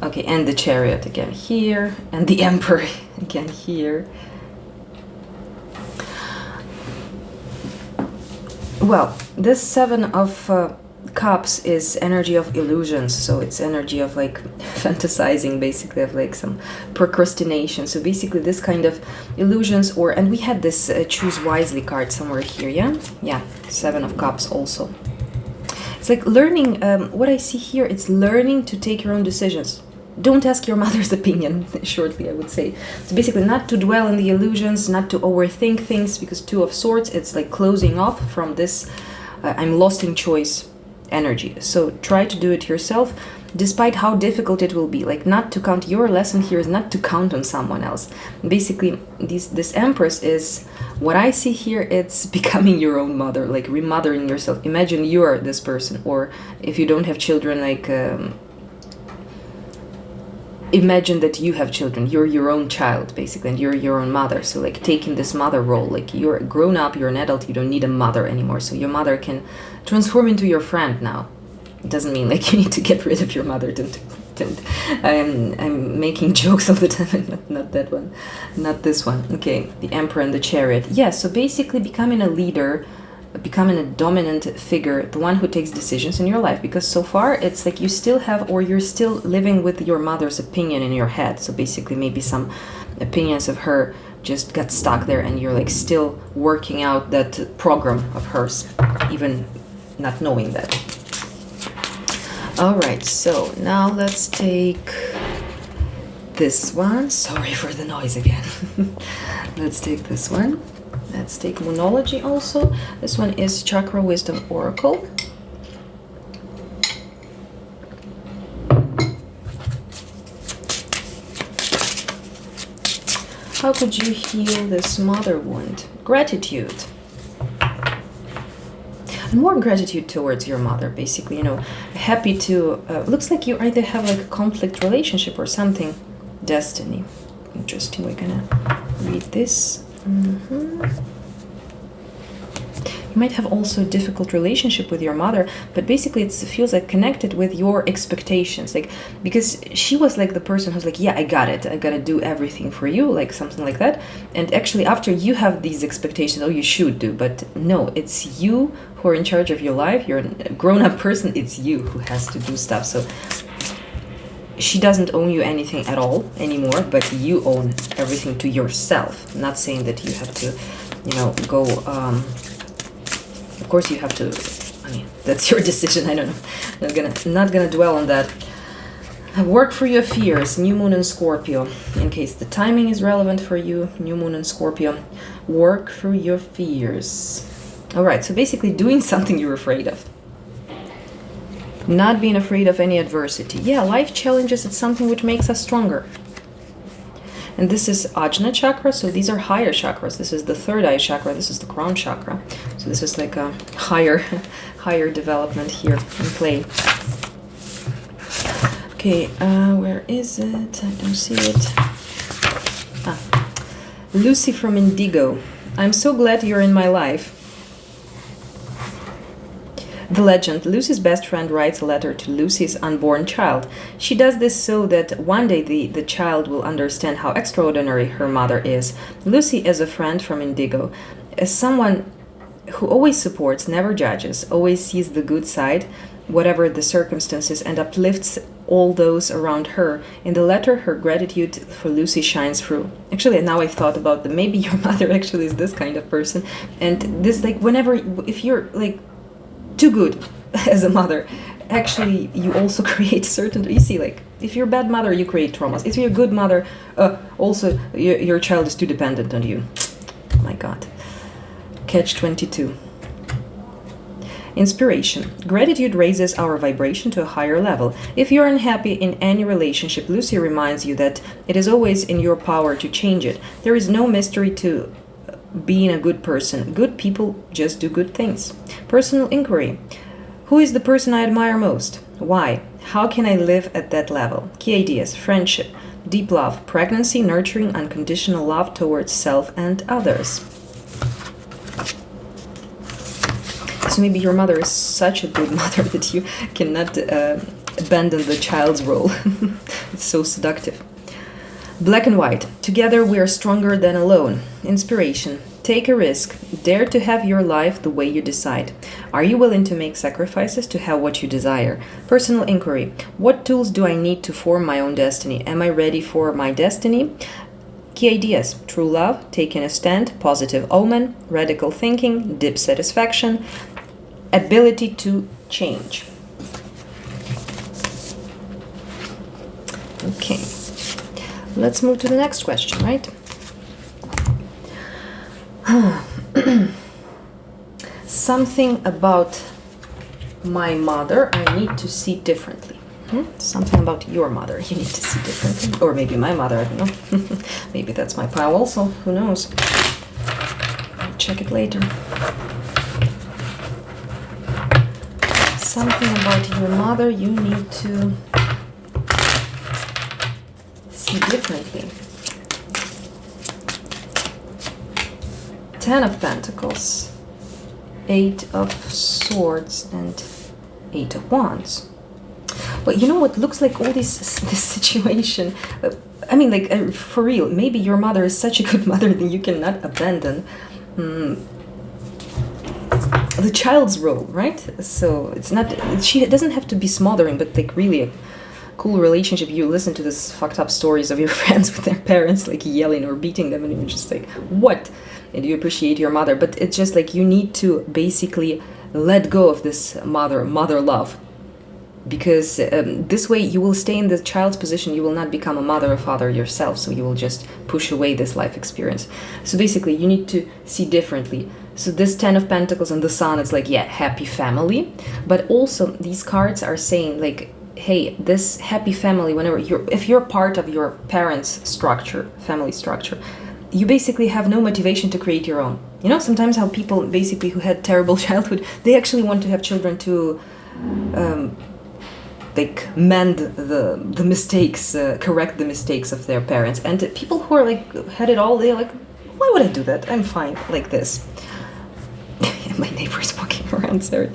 okay, and the Chariot again here, and the Emperor again here. Well, this 7 of Cups is energy of illusions, so it's energy of like fantasizing, basically, of like some procrastination. So basically this kind of illusions, or, and we had this choose wisely card somewhere here. Yeah, 7 of Cups also. It's like learning, what I see here, it's learning to take your own decisions. Don't ask your mother's opinion, shortly, I would say. So basically not to dwell in the illusions, not to overthink things, because 2 of Swords, it's like closing off from this I'm lost in choice energy. So try to do it yourself, despite how difficult it will be. Like, not to count, your lesson here is not to count on someone else. Basically, this Empress is, what I see here, it's becoming your own mother, like remothering yourself. Imagine you are this person, or if you don't have children, like imagine that you have children, you're your own child, basically, and you're your own mother. So like taking this mother role, like you're grown up, you're an adult, you don't need a mother anymore. So your mother can transform into your friend now. It doesn't mean like you need to get rid of your mother. I'm making jokes all the time. Not that one, not this one. Okay, the Emperor and the Chariot. Yeah, so basically becoming a leader, becoming a dominant figure, the one who takes decisions in your life, because so far it's like you still have, or you're still living with your mother's opinion in your head. So basically maybe some opinions of her just got stuck there, and you're like still working out that program of hers, even not knowing that. All right, so now let's take this one. Sorry for the noise again. Let's take this one. Let's take Moonology also. This one is Chakra Wisdom Oracle. How could you heal this mother wound? Gratitude. And more gratitude towards your mother, basically, you know, happy to, looks like you either have like a conflict relationship or something. Destiny. Interesting, we're gonna read this. You might have also a difficult relationship with your mother, but basically it feels like connected with your expectations, like, because she was like the person who's like, yeah, I got it, I gotta do everything for you, like something like that. And actually after you have these expectations, oh, you should do, but no, it's you who are in charge of your life. You're a grown-up person, it's you who has to do stuff. So she doesn't owe you anything at all anymore, but you own everything to yourself. I'm not saying that you have to, you know, go, of course you have to, I mean, that's your decision, I don't know. Not gonna dwell on that. Work for your fears, New Moon in Scorpio. In case the timing is relevant for you, New Moon in Scorpio. Work through your fears. All right, so basically doing something you're afraid of. Not being afraid of any adversity. Yeah, life challenges, it's something which makes us stronger. And this is Ajna chakra, so these are higher chakras. This is the third eye chakra, this is the crown chakra. So this is like a higher development here in play. Okay, where is it? I don't see it. Lucy from Indigo. I'm so glad you're in my life. The legend, Lucy's best friend writes a letter to Lucy's unborn child. She does this so that one day the child will understand how extraordinary her mother is. Lucy is a friend from Indigo, as someone who always supports, never judges, always sees the good side, whatever the circumstances, and uplifts all those around her. In the letter, her gratitude for Lucy shines through. Actually, now I've thought about that. Maybe your mother actually is this kind of person. And this, like, whenever, if you're, like, too good as a mother, actually you also create certain, you see, like if you're a bad mother you create traumas. If you're a good mother, also your child is too dependent on you. My God. Catch 22. Inspiration. Gratitude raises our vibration to a higher level. If you're unhappy in any relationship, Lucy reminds you that it is always in your power to change it. There is no mystery to being a good person. Good people just do good things. Personal inquiry. Who is the person I admire most? Why? How can I live at that level? Key ideas. Friendship, deep love, pregnancy, nurturing, unconditional love towards self and others. So maybe your mother is such a good mother that you cannot abandon the child's role. It's so seductive. Black and white. Together we are stronger than alone. Inspiration. Take a risk. Dare to have your life the way you decide. Are you willing to make sacrifices to have what you desire? Personal inquiry. What tools do I need to form my own destiny? Am I ready for my destiny? Key ideas. True love, taking a stand, positive omen, radical thinking, deep satisfaction, ability to change. Okay. Let's move to the next question, right? Something about my mother I need to see differently. Something about your mother you need to see differently. Or maybe my mother, I don't know. Maybe that's my pile also, who knows. I'll check it later. Something about your mother you need to see differently. 10 of Pentacles, 8 of Swords, and 8 of Wands. Well, you know what looks like all this situation? I mean, like, for real, maybe your mother is such a good mother that you cannot abandon the child's role, right? So it's not, she doesn't have to be smothering, but like really a cool relationship. You listen to this fucked up stories of your friends with their parents like yelling or beating them, and you're just like, what? And you appreciate your mother, but it's just like you need to basically let go of this mother love, because this way you will stay in the child's position. You will not become a mother or father yourself, so you will just push away this life experience. So basically you need to see differently. So this 10 of Pentacles and the Sun, it's like, yeah, happy family, but also these cards are saying like, hey, this happy family, whenever if you're part of your parents' structure, family structure, you basically have no motivation to create your own. You know, sometimes how people basically who had terrible childhood, they actually want to have children to like mend the mistakes, correct the mistakes of their parents. And people who are like had it all, they're like, why would I do that? I'm fine like this. My neighbor's walking around, sorry.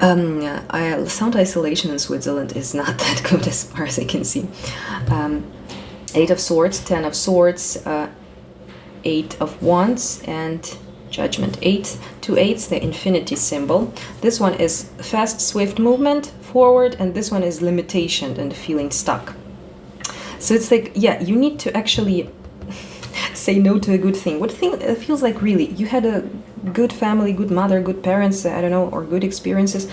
Sound isolation in Switzerland is not that good as far as I can see. 8 of Swords, 10 of Swords, 8 of Wands, and Judgment. 2 8s, the infinity symbol. This one is fast, swift movement forward, and this one is limitation and feeling stuck. So it's like, yeah, you need to actually say no to a good thing. What thing feels like really you had a good family, good mother, good parents, I don't know, or good experiences,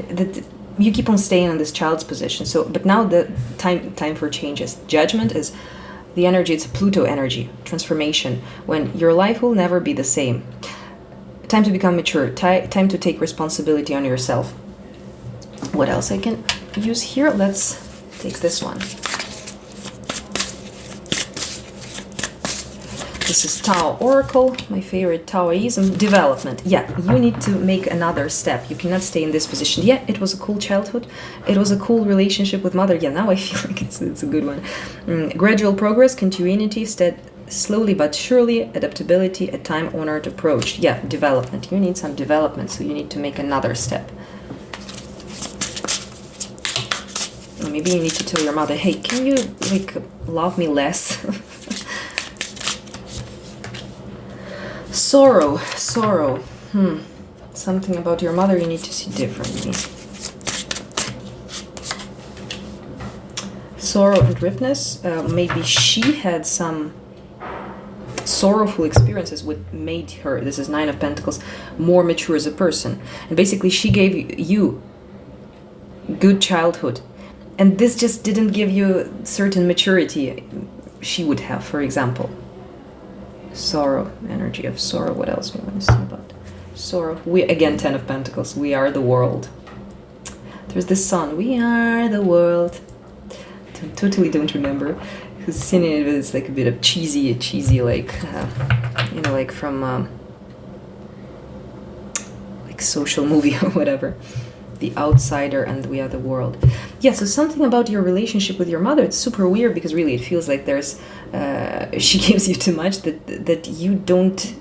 that you keep on staying in this child's position. So, but now the time for changes. Judgment is the energy, it's a Pluto energy, transformation, when your life will never be the same. Time to become mature, time to take responsibility on yourself. What else I can use here? Let's take this one. This is Tao Oracle, my favorite Taoism. Development. Yeah, you need to make another step. You cannot stay in this position. Yeah, it was a cool childhood. It was a cool relationship with mother. Yeah, now I feel like it's a good one. Gradual progress, continuity, slowly but surely, adaptability, a time-honored approach. Yeah, development. You need some development, so you need to make another step. Or maybe you need to tell your mother, hey, can you, like, love me less? Sorrow. Something about your mother you need to see differently. Sorrow and ripeness. Maybe she had some sorrowful experiences which made her, this is Nine of Pentacles, more mature as a person. And basically she gave you good childhood. And this just didn't give you certain maturity she would have, for example. Sorrow, energy of sorrow. What else we want to see about sorrow? We, again, Ten of Pentacles. We are the world. There's the sun. We are the world. Totally don't remember who's singing it. It's like a bit of cheesy, like, you know, like from like social movie or whatever. The outsider and we are the world. Yeah, so something about your relationship with your mother, it's super weird because really it feels like there's she gives you too much that you don't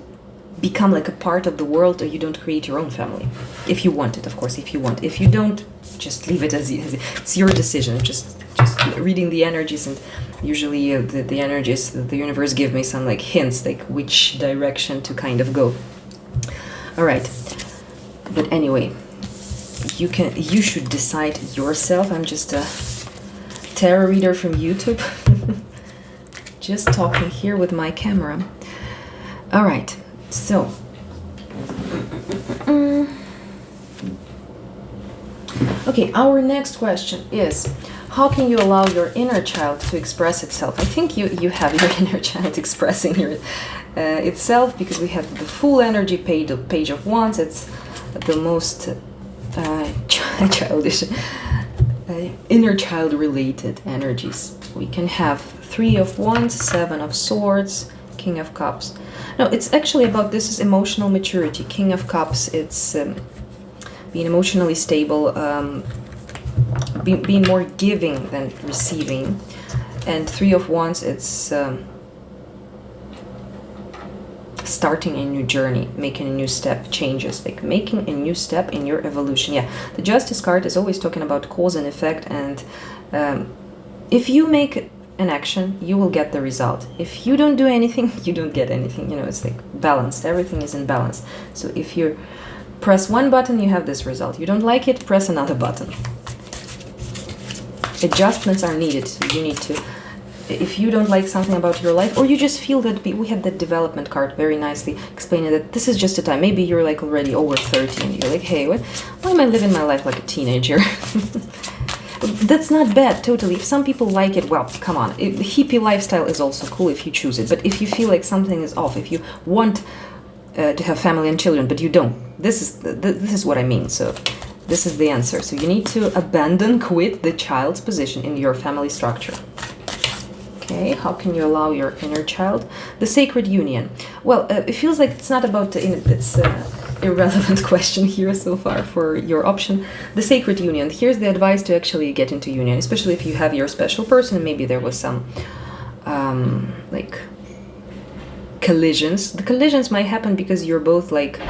become like a part of the world, or you don't create your own family. If you want it, of course, if you want. If you don't, just leave it as it's your decision. Just reading the energies, and usually the energies, the universe give me some like hints, like which direction to kind of go. All right, but anyway, you should decide yourself. I'm just a tarot reader from YouTube. Just talking here with my camera. All right, so okay, our next question is, how can you allow your inner child to express itself? I think you have your inner child expressing itself, because we have the full energy page of wands. It's the most childish, inner child related energies. We can have Three of Wands, Seven of Swords, King of Cups. No, it's actually about, this is emotional maturity. King of Cups, it's being emotionally stable, being more giving than receiving. And Three of Wands, it's starting a new journey, making a new step, changes, like making a new step in your evolution. Yeah, the Justice card is always talking about cause and effect, and if you make an action, you will get the result. If you don't do anything, you don't get anything. You know, it's like balanced. Everything is in balance. So if you press one button, you have this result. You don't like it, press another button. Adjustments are needed. So you need to, if you don't like something about your life, or you just feel that we had that development card very nicely explaining that this is just a time. Maybe you're like already over 30 and you're like, hey, why am I living my life like a teenager? That's not bad, totally. If some people like it, well, come on. The hippie lifestyle is also cool if you choose it. But if you feel like something is off, if you want to have family and children, but you don't, this is what I mean. So this is the answer. So you need to quit the child's position in your family structure. Okay, how can you allow your inner child? The sacred union. Well, it feels like it's not about it's irrelevant question here so far for your option. The sacred union. Here's the advice to actually get into union, especially if you have your special person. Maybe there was some like collisions. The collisions might happen because you're both like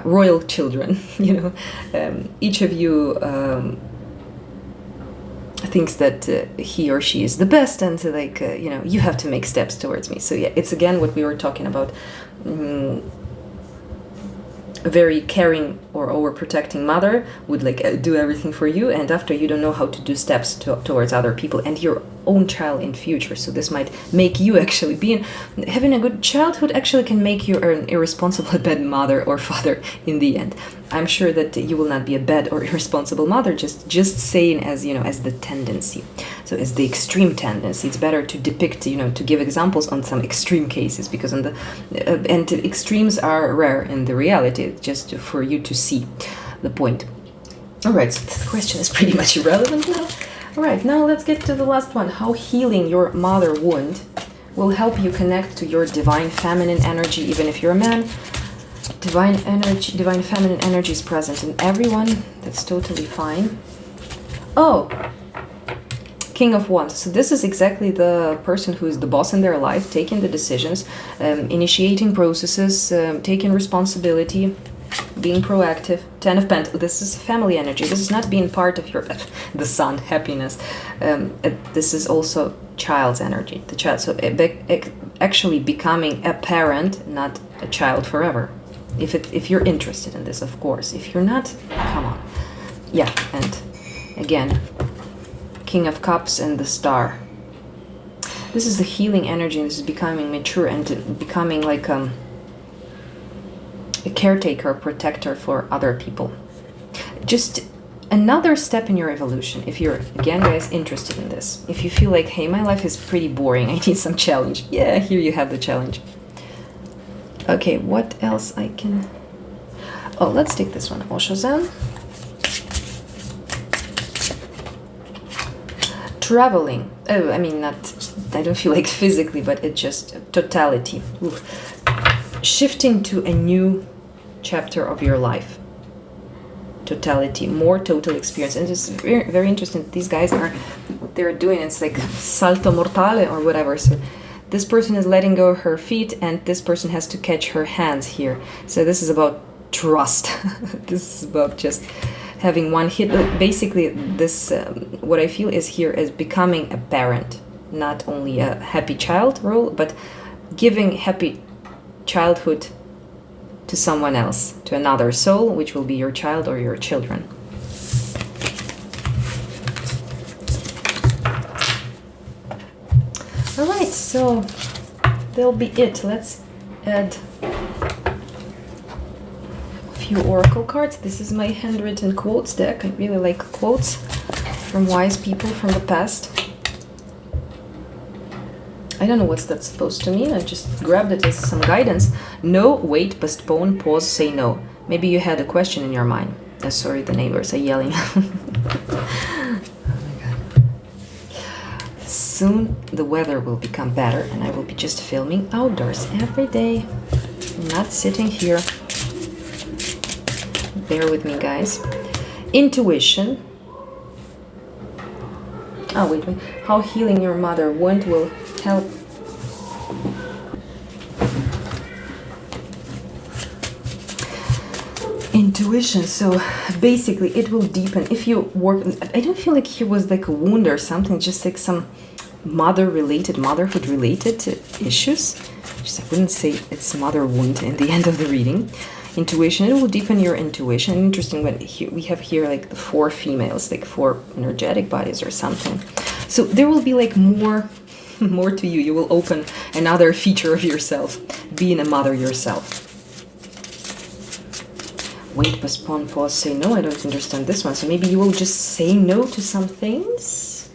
royal children. You know, each of you thinks that he or she is the best, and like you know, you have to make steps towards me. So yeah, it's again what we were talking about. A very caring or overprotecting mother would like do everything for you, and after you don't know how to do steps towards other people and your own child in future. So this might make you actually having a good childhood actually can make you an irresponsible bad mother or father in the end. I'm sure that you will not be a bad or irresponsible mother, just saying as, you know, as the tendency. So as the extreme tendency, it's better to depict, you know, to give examples on some extreme cases, because on the and extremes are rare in the reality, just for you to see the point. Alright, so this question is pretty much irrelevant now. Alright, now let's get to the last one. How healing your mother wound will help you connect to your divine feminine energy, even if you're a man. Divine feminine energy is present in everyone. That's totally fine. Oh, King of Wands. So this is exactly the person who is the boss in their life, taking the decisions, initiating processes, taking responsibility, being proactive. Ten of Pentacles. This is family energy. This is not being part of your the sun, happiness. This is also child's energy. The child. So actually becoming a parent, not a child forever. If you're interested in this, of course. If you're not, come on. Yeah, and again, King of Cups and the Star. This is the healing energy. This is becoming mature and becoming like a caretaker, protector for other people. Just another step in your evolution. If you're, again, guys, interested in this. If you feel like, hey, my life is pretty boring, I need some challenge. Yeah, here you have the challenge. Okay, what else I can... Oh, let's take this one. Oshozan. Traveling. Oh, I mean, not... I don't feel like physically, but it's just totality. Ooh. Shifting to a new chapter of your life. Totality. More total experience. And it's very, very interesting. These guys they're doing it's like salto mortale or whatever. So this person is letting go of her feet and this person has to catch her hands here. So this is about trust. This is about just having one hit. Basically, this what I feel is here is becoming a parent. Not only a happy child role, but giving happy childhood to someone else, to another soul, which will be your child or your children. Alright, so that'll be it. Let's add a few oracle cards. This is my handwritten quotes deck. I really like quotes from wise people from the past. I don't know what's that supposed to mean. I just grabbed it as some guidance. No, wait, postpone, pause, say no. Maybe you had a question in your mind. Sorry, the neighbors are yelling. Soon the weather will become better and I will be just filming outdoors every day. I'm not sitting here. Bear with me, guys. Intuition. Oh, wait. How healing your mother wound will help. Intuition. So basically it will deepen if you work. I don't feel like here was like a wound or something, just like some motherhood related issues. Just I wouldn't say it's mother wound in the end of the reading. Intuition, it will deepen your intuition. Interesting when we have here like the 4 females, like 4 energetic bodies or something. So there will be like more to you. You will open another feature of yourself, being a mother yourself. Wait, postpone, pause, say no. I don't understand this one. So maybe you will just say no to some things.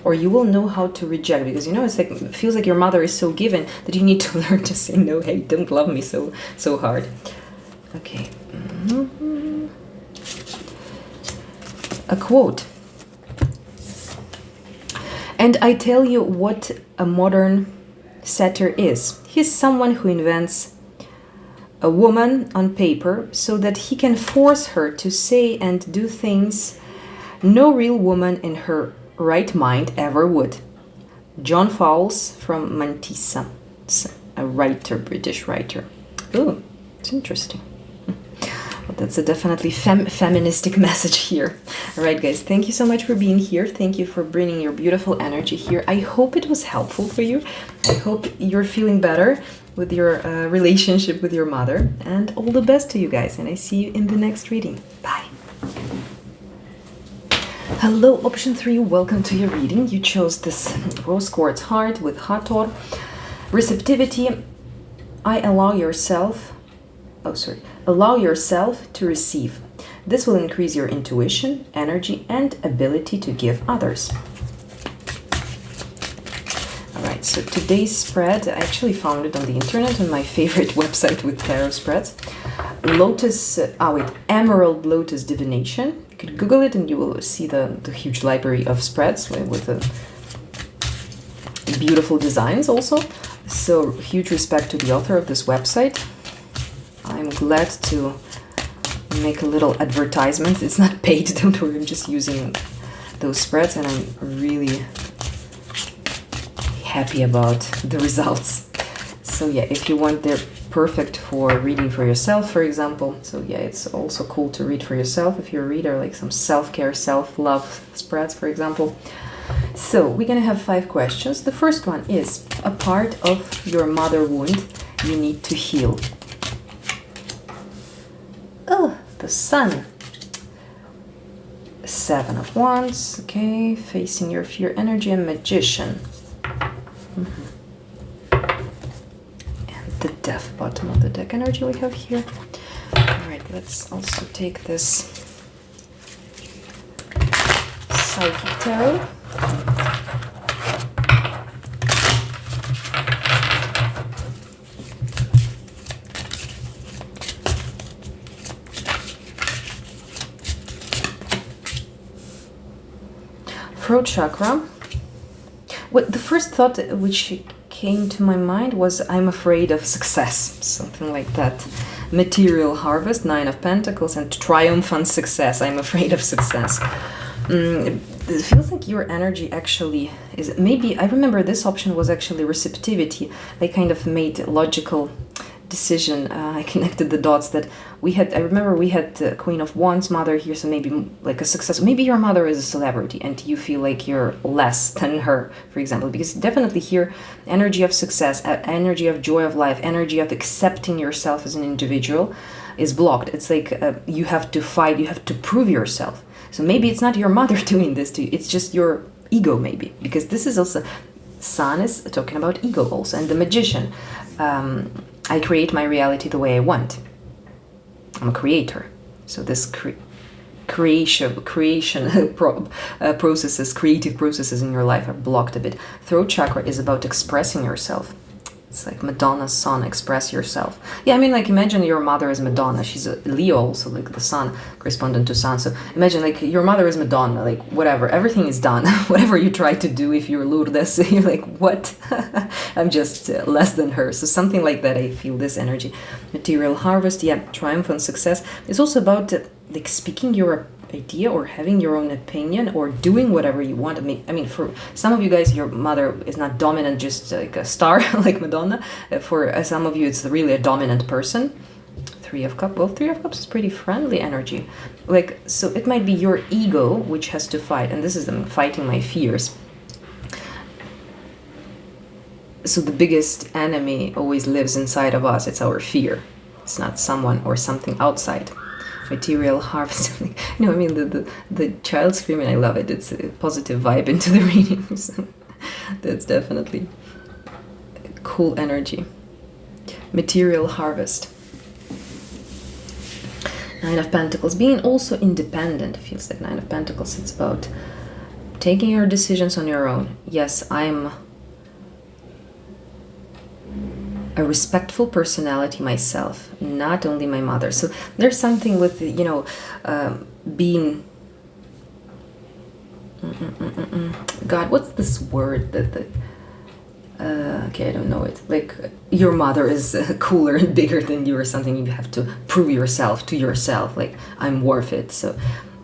Or you will know how to reject, because you know it's like it feels like your mother is so given that you need to learn to say no. Hey, don't love me so hard. Okay. Mm-hmm. A quote. And I tell you what a modern setter is. He's someone who invents a woman on paper so that he can force her to say and do things no real woman in her right mind ever would. John Fowles from Mantissa. It's a writer, British writer. Oh, it's interesting. Well, that's a definitely feministic message here. All right, guys, thank you so much for being here. Thank you for bringing your beautiful energy here. I hope it was helpful for you. I hope you're feeling better with your relationship with your mother. And all the best to you guys. And I see you in the next reading. Bye. Hello, option 3, welcome to your reading. You chose this rose quartz heart with Hathor. Receptivity. Allow yourself to receive. This will increase your intuition, energy, and ability to give others. Alright, so today's spread, I actually found it on the internet on my favorite website with tarot spreads. emerald lotus divination. You could Google it and you will see the huge library of spreads with the beautiful designs also. So huge respect to the author of this website. I'm glad to make a little advertisement. It's not paid, don't worry, I'm just using those spreads and I'm really happy about the results. So yeah, if you want, they're perfect for reading for yourself, for example. So yeah, it's also cool to read for yourself if you're a reader, like some self-care, self-love spreads, for example. So we're gonna have 5 questions. The first one is a part of your mother wound you need to heal. Oh, the Sun. 7 of Wands, okay, facing your fear energy, and Magician. And the Death, bottom of the deck energy we have here. Alright, let's also take this Psychic Tarot. Throat chakra. What the first thought which came to my mind was I'm afraid of success, something like that. Material harvest, 9 of Pentacles, and triumphant success. I'm afraid of success. It feels like your energy actually is, maybe, I remember this option was actually receptivity. I kind of made a logical decision. I connected the dots that we had, I remember we had the Queen of Wands mother here, so maybe like a success. Maybe your mother is a celebrity and you feel like you're less than her, for example, because definitely here, energy of success, energy of joy of life, energy of accepting yourself as an individual is blocked. It's like you have to fight, you have to prove yourself. So maybe it's not your mother doing this to you, it's just your ego maybe, because this is also, Sun is talking about ego also, and the Magician. I create my reality the way I want. I'm a creator. So this creation processes, creative processes in your life are blocked a bit. Throat chakra is about expressing yourself. It's like Madonna's son, express yourself. Yeah, I mean, like, imagine your mother is Madonna. She's a Leo also, like the sun, correspondent to sun. So imagine, like, your mother is Madonna, like, whatever, everything is done. Whatever you try to do, if you're Lourdes, you're like, what? I'm just less than her. So something like that, I feel this energy. Material harvest, yeah, triumphant success. It's also about, like, speaking your idea or having your own opinion or doing whatever you want. I mean, for some of you guys, your mother is not dominant, just like a star, like Madonna. For some of you, it's really a dominant person. 3 of Cups. Well, 3 of Cups is pretty friendly energy. Like, so it might be your ego which has to fight, and this is them fighting my fears. So the biggest enemy always lives inside of us. It's our fear. It's not someone or something outside. Material harvest. No, I mean the child screaming, I love it. It's a positive vibe into the reading. So that's definitely cool energy. Material harvest. 9 of Pentacles. Being also independent. It feels like 9 of Pentacles. It's about taking your decisions on your own. Yes, I'm a respectful personality myself, not only my mother. So there's something with, you know, being God, what's this word that okay, I don't know it, like your mother is cooler and bigger than you or something. You have to prove yourself to yourself, like I'm worth it. So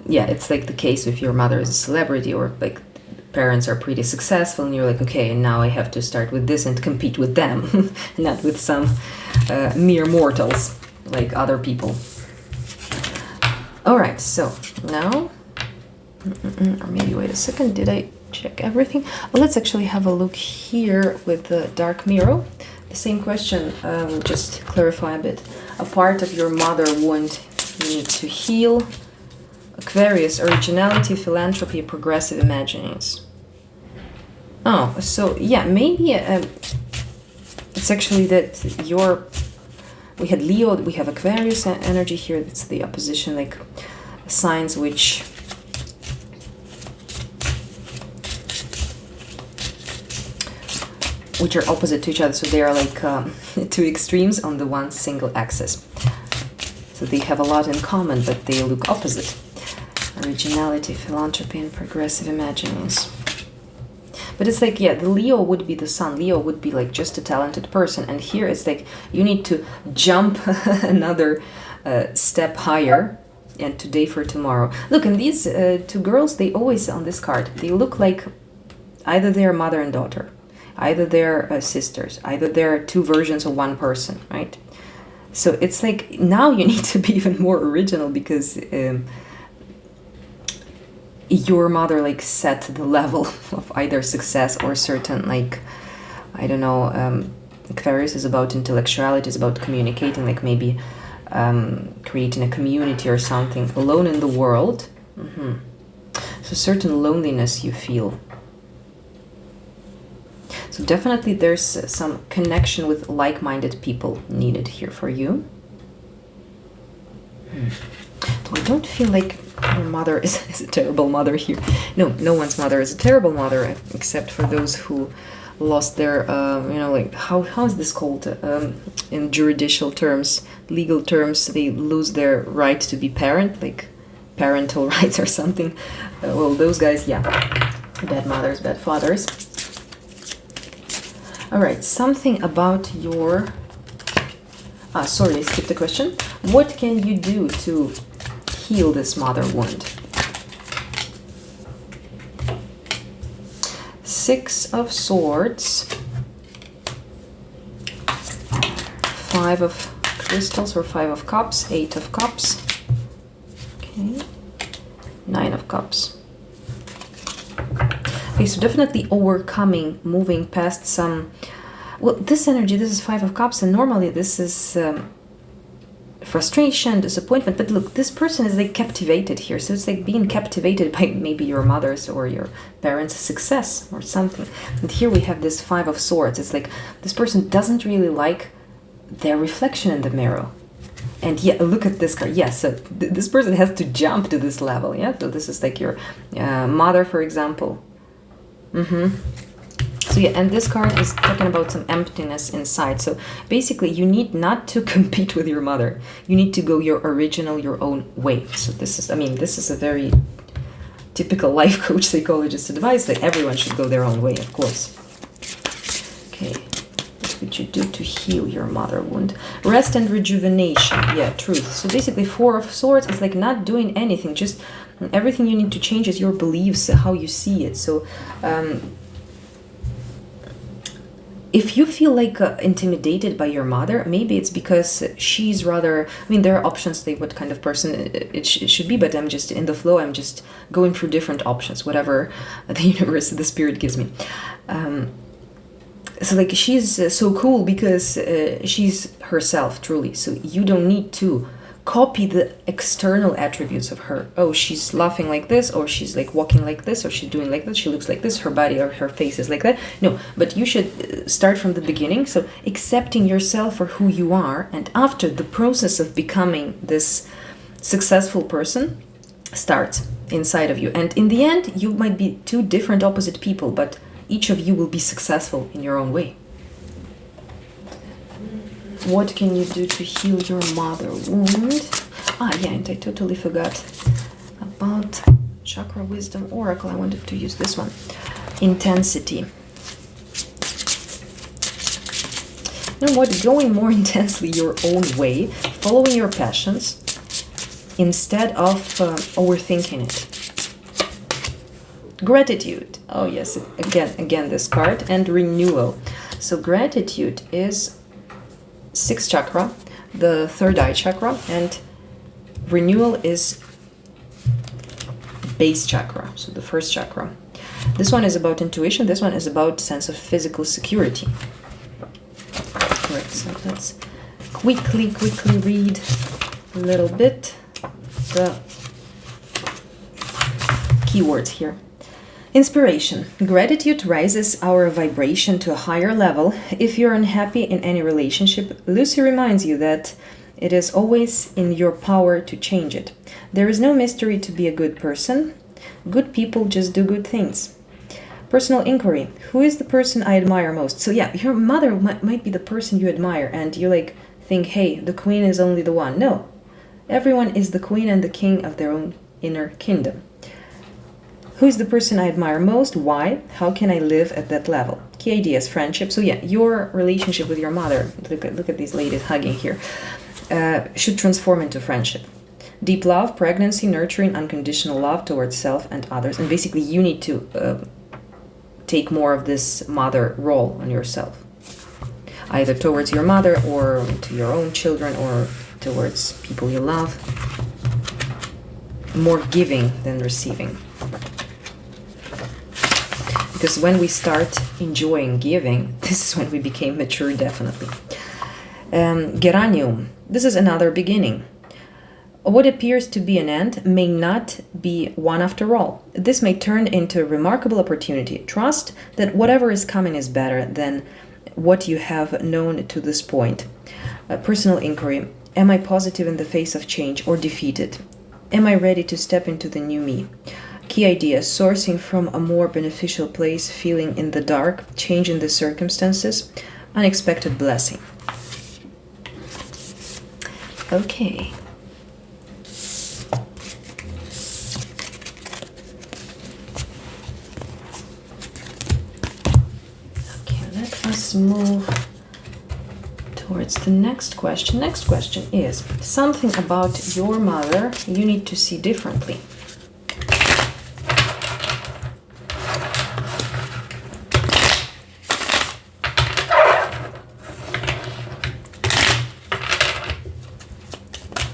yeah, it's like the case if your mother is a celebrity or like parents are pretty successful and you're like, okay, and now I have to start with this and compete with them, not with some mere mortals like other people. All right, so now, or maybe wait a second, did I check everything? Well, let's actually have a look here with the dark mirror. The same question, just clarify a bit. A part of your mother wound you need to heal. Aquarius, originality, philanthropy, progressive imaginings. Oh, so yeah, maybe it's actually that we had Leo, we have Aquarius energy here. That's the opposition, like signs which are opposite to each other. So they are like two extremes on the one single axis. So they have a lot in common, but they look opposite. Originality, philanthropy, and progressive imaginings. But it's like, yeah, the Leo would be the sun. Leo would be like just a talented person. And here it's like you need to jump another step higher. And today for tomorrow. Look, and these two girls, they always, on this card, they look like either they're mother and daughter, either they're sisters, either they're two versions of one person, right? So it's like now you need to be even more original because your mother like set the level of either success or certain like, I don't know, Aquarius is about intellectuality, is about communicating, like maybe creating a community or something, alone in the world. So certain loneliness you feel. So definitely there's some connection with like-minded people needed here for you. I don't feel like your mother is a terrible mother here. No one's mother is a terrible mother, except for those who lost their, like, how is this called in juridical terms, legal terms? They lose their right to be parent, like parental rights or something. Well, those guys, yeah, bad mothers, bad fathers. All right, something about your... sorry, I skipped the question. What can you do to heal this mother wound? Six of Swords, Five of Crystals or Five of Cups, Eight of Cups, okay, Nine of Cups. Okay, so definitely overcoming, moving past some, well, this energy, this is Five of Cups, and normally this is frustration, disappointment, but look, this person is like captivated here, so it's like being captivated by maybe your mother's or your parents' success or something. And here we have this Five of Swords. It's like this person doesn't really like their reflection in the mirror. And yeah, look at this card. Yeah, so this person has to jump to this level. Yeah, so this is like your mother, for example. So yeah, and this card is talking about some emptiness inside. So basically you need not to compete with your mother. You need to go your original, your own way. So this is, I mean, this is a very typical life coach psychologist advice that everyone should go their own way, of course. Okay, what would you do to heal your mother wound? Rest and rejuvenation. Yeah, truth. So basically Four of Swords is like not doing anything. Just everything you need to change is your beliefs, how you see it. So if you feel like intimidated by your mother, maybe it's because she's rather, I mean, there are options, like what kind of person it should be, but I'm just in the flow, I'm just going through different options, whatever the universe, the spirit gives me. So like she's so cool because she's herself, truly. So you don't need to copy the external attributes of her. Oh, she's laughing like this, or she's like walking like this, or she's doing like this, she looks like this, her body or her face is like that. No, but you should start from the beginning. So accepting yourself for who you are, and after the process of becoming this successful person starts inside of you. And in the end, you might be two different opposite people, but each of you will be successful in your own way. What can you do to heal your mother wound? Yeah, and I totally forgot about Chakra Wisdom Oracle. I wanted to use this one. Intensity. You know what? Going more intensely your own way, following your passions, instead of overthinking it. Gratitude. Oh yes, again this card. And renewal. So gratitude is sixth chakra, the third eye chakra, and renewal is base chakra, so the first chakra. This one is about intuition, this one is about sense of physical security. Right, so let's quickly read a little bit the keywords here. Inspiration. Gratitude raises our vibration to a higher level. If you're unhappy in any relationship, Lucy reminds you that it is always in your power to change it. There is no mystery to be a good person. Good people just do good things. Personal inquiry. Who is the person I admire most? So yeah, your mother might be the person you admire, and you like think, hey, the queen is only the one. No. Everyone is the queen and the king of their own inner kingdom. Who is the person I admire most? Why? How can I live at that level? Key ideas, friendship. So yeah, your relationship with your mother, look at these ladies hugging here, should transform into friendship. Deep love, pregnancy, nurturing, unconditional love towards self and others. And basically you need to take more of this mother role on yourself. Either towards your mother or to your own children or towards people you love. More giving than receiving. Because when we start enjoying giving, this is when we became mature, definitely. Geranium, this is another beginning. What appears to be an end may not be one after all. This may turn into a remarkable opportunity. Trust that whatever is coming is better than what you have known to this point. Personal inquiry. Am I positive in the face of change or defeated? Am I ready to step into the new me? Key idea, sourcing from a more beneficial place, feeling in the dark, change in the circumstances, unexpected blessing. Okay. Okay, let us move towards the next question. Next question is something about your mother you need to see differently.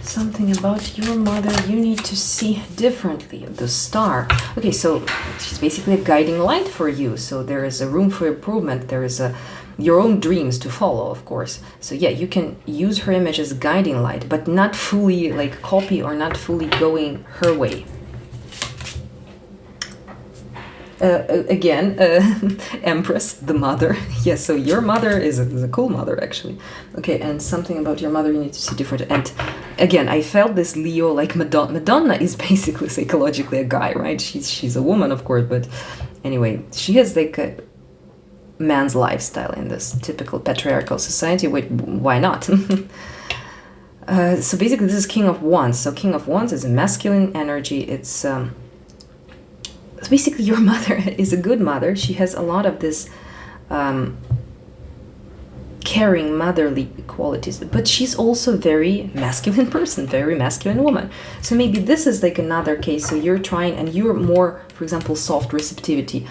Something about your mother you need to see differently. The star. Okay, so she's basically a guiding light for you. So there is a room for improvement. There is your own dreams to follow, of course. So yeah, you can use her image as guiding light, but not fully like copy or not fully going her way. Again, Empress, the mother. Yes, so your mother is a cool mother, actually. Okay, and something about your mother you need to see different. And again, I felt this Leo, like Madonna. Madonna is basically psychologically a guy, right? She's a woman, of course, but anyway, she has like a man's lifestyle in this typical patriarchal society. Wait, why not? So basically, this is King of Wands. So King of Wands is a masculine energy. It's basically your mother is a good mother. She has a lot of this caring motherly qualities, but she's also a very masculine person, very masculine woman. So maybe this is like another case. So you're trying, and you're more, for example, soft receptivity.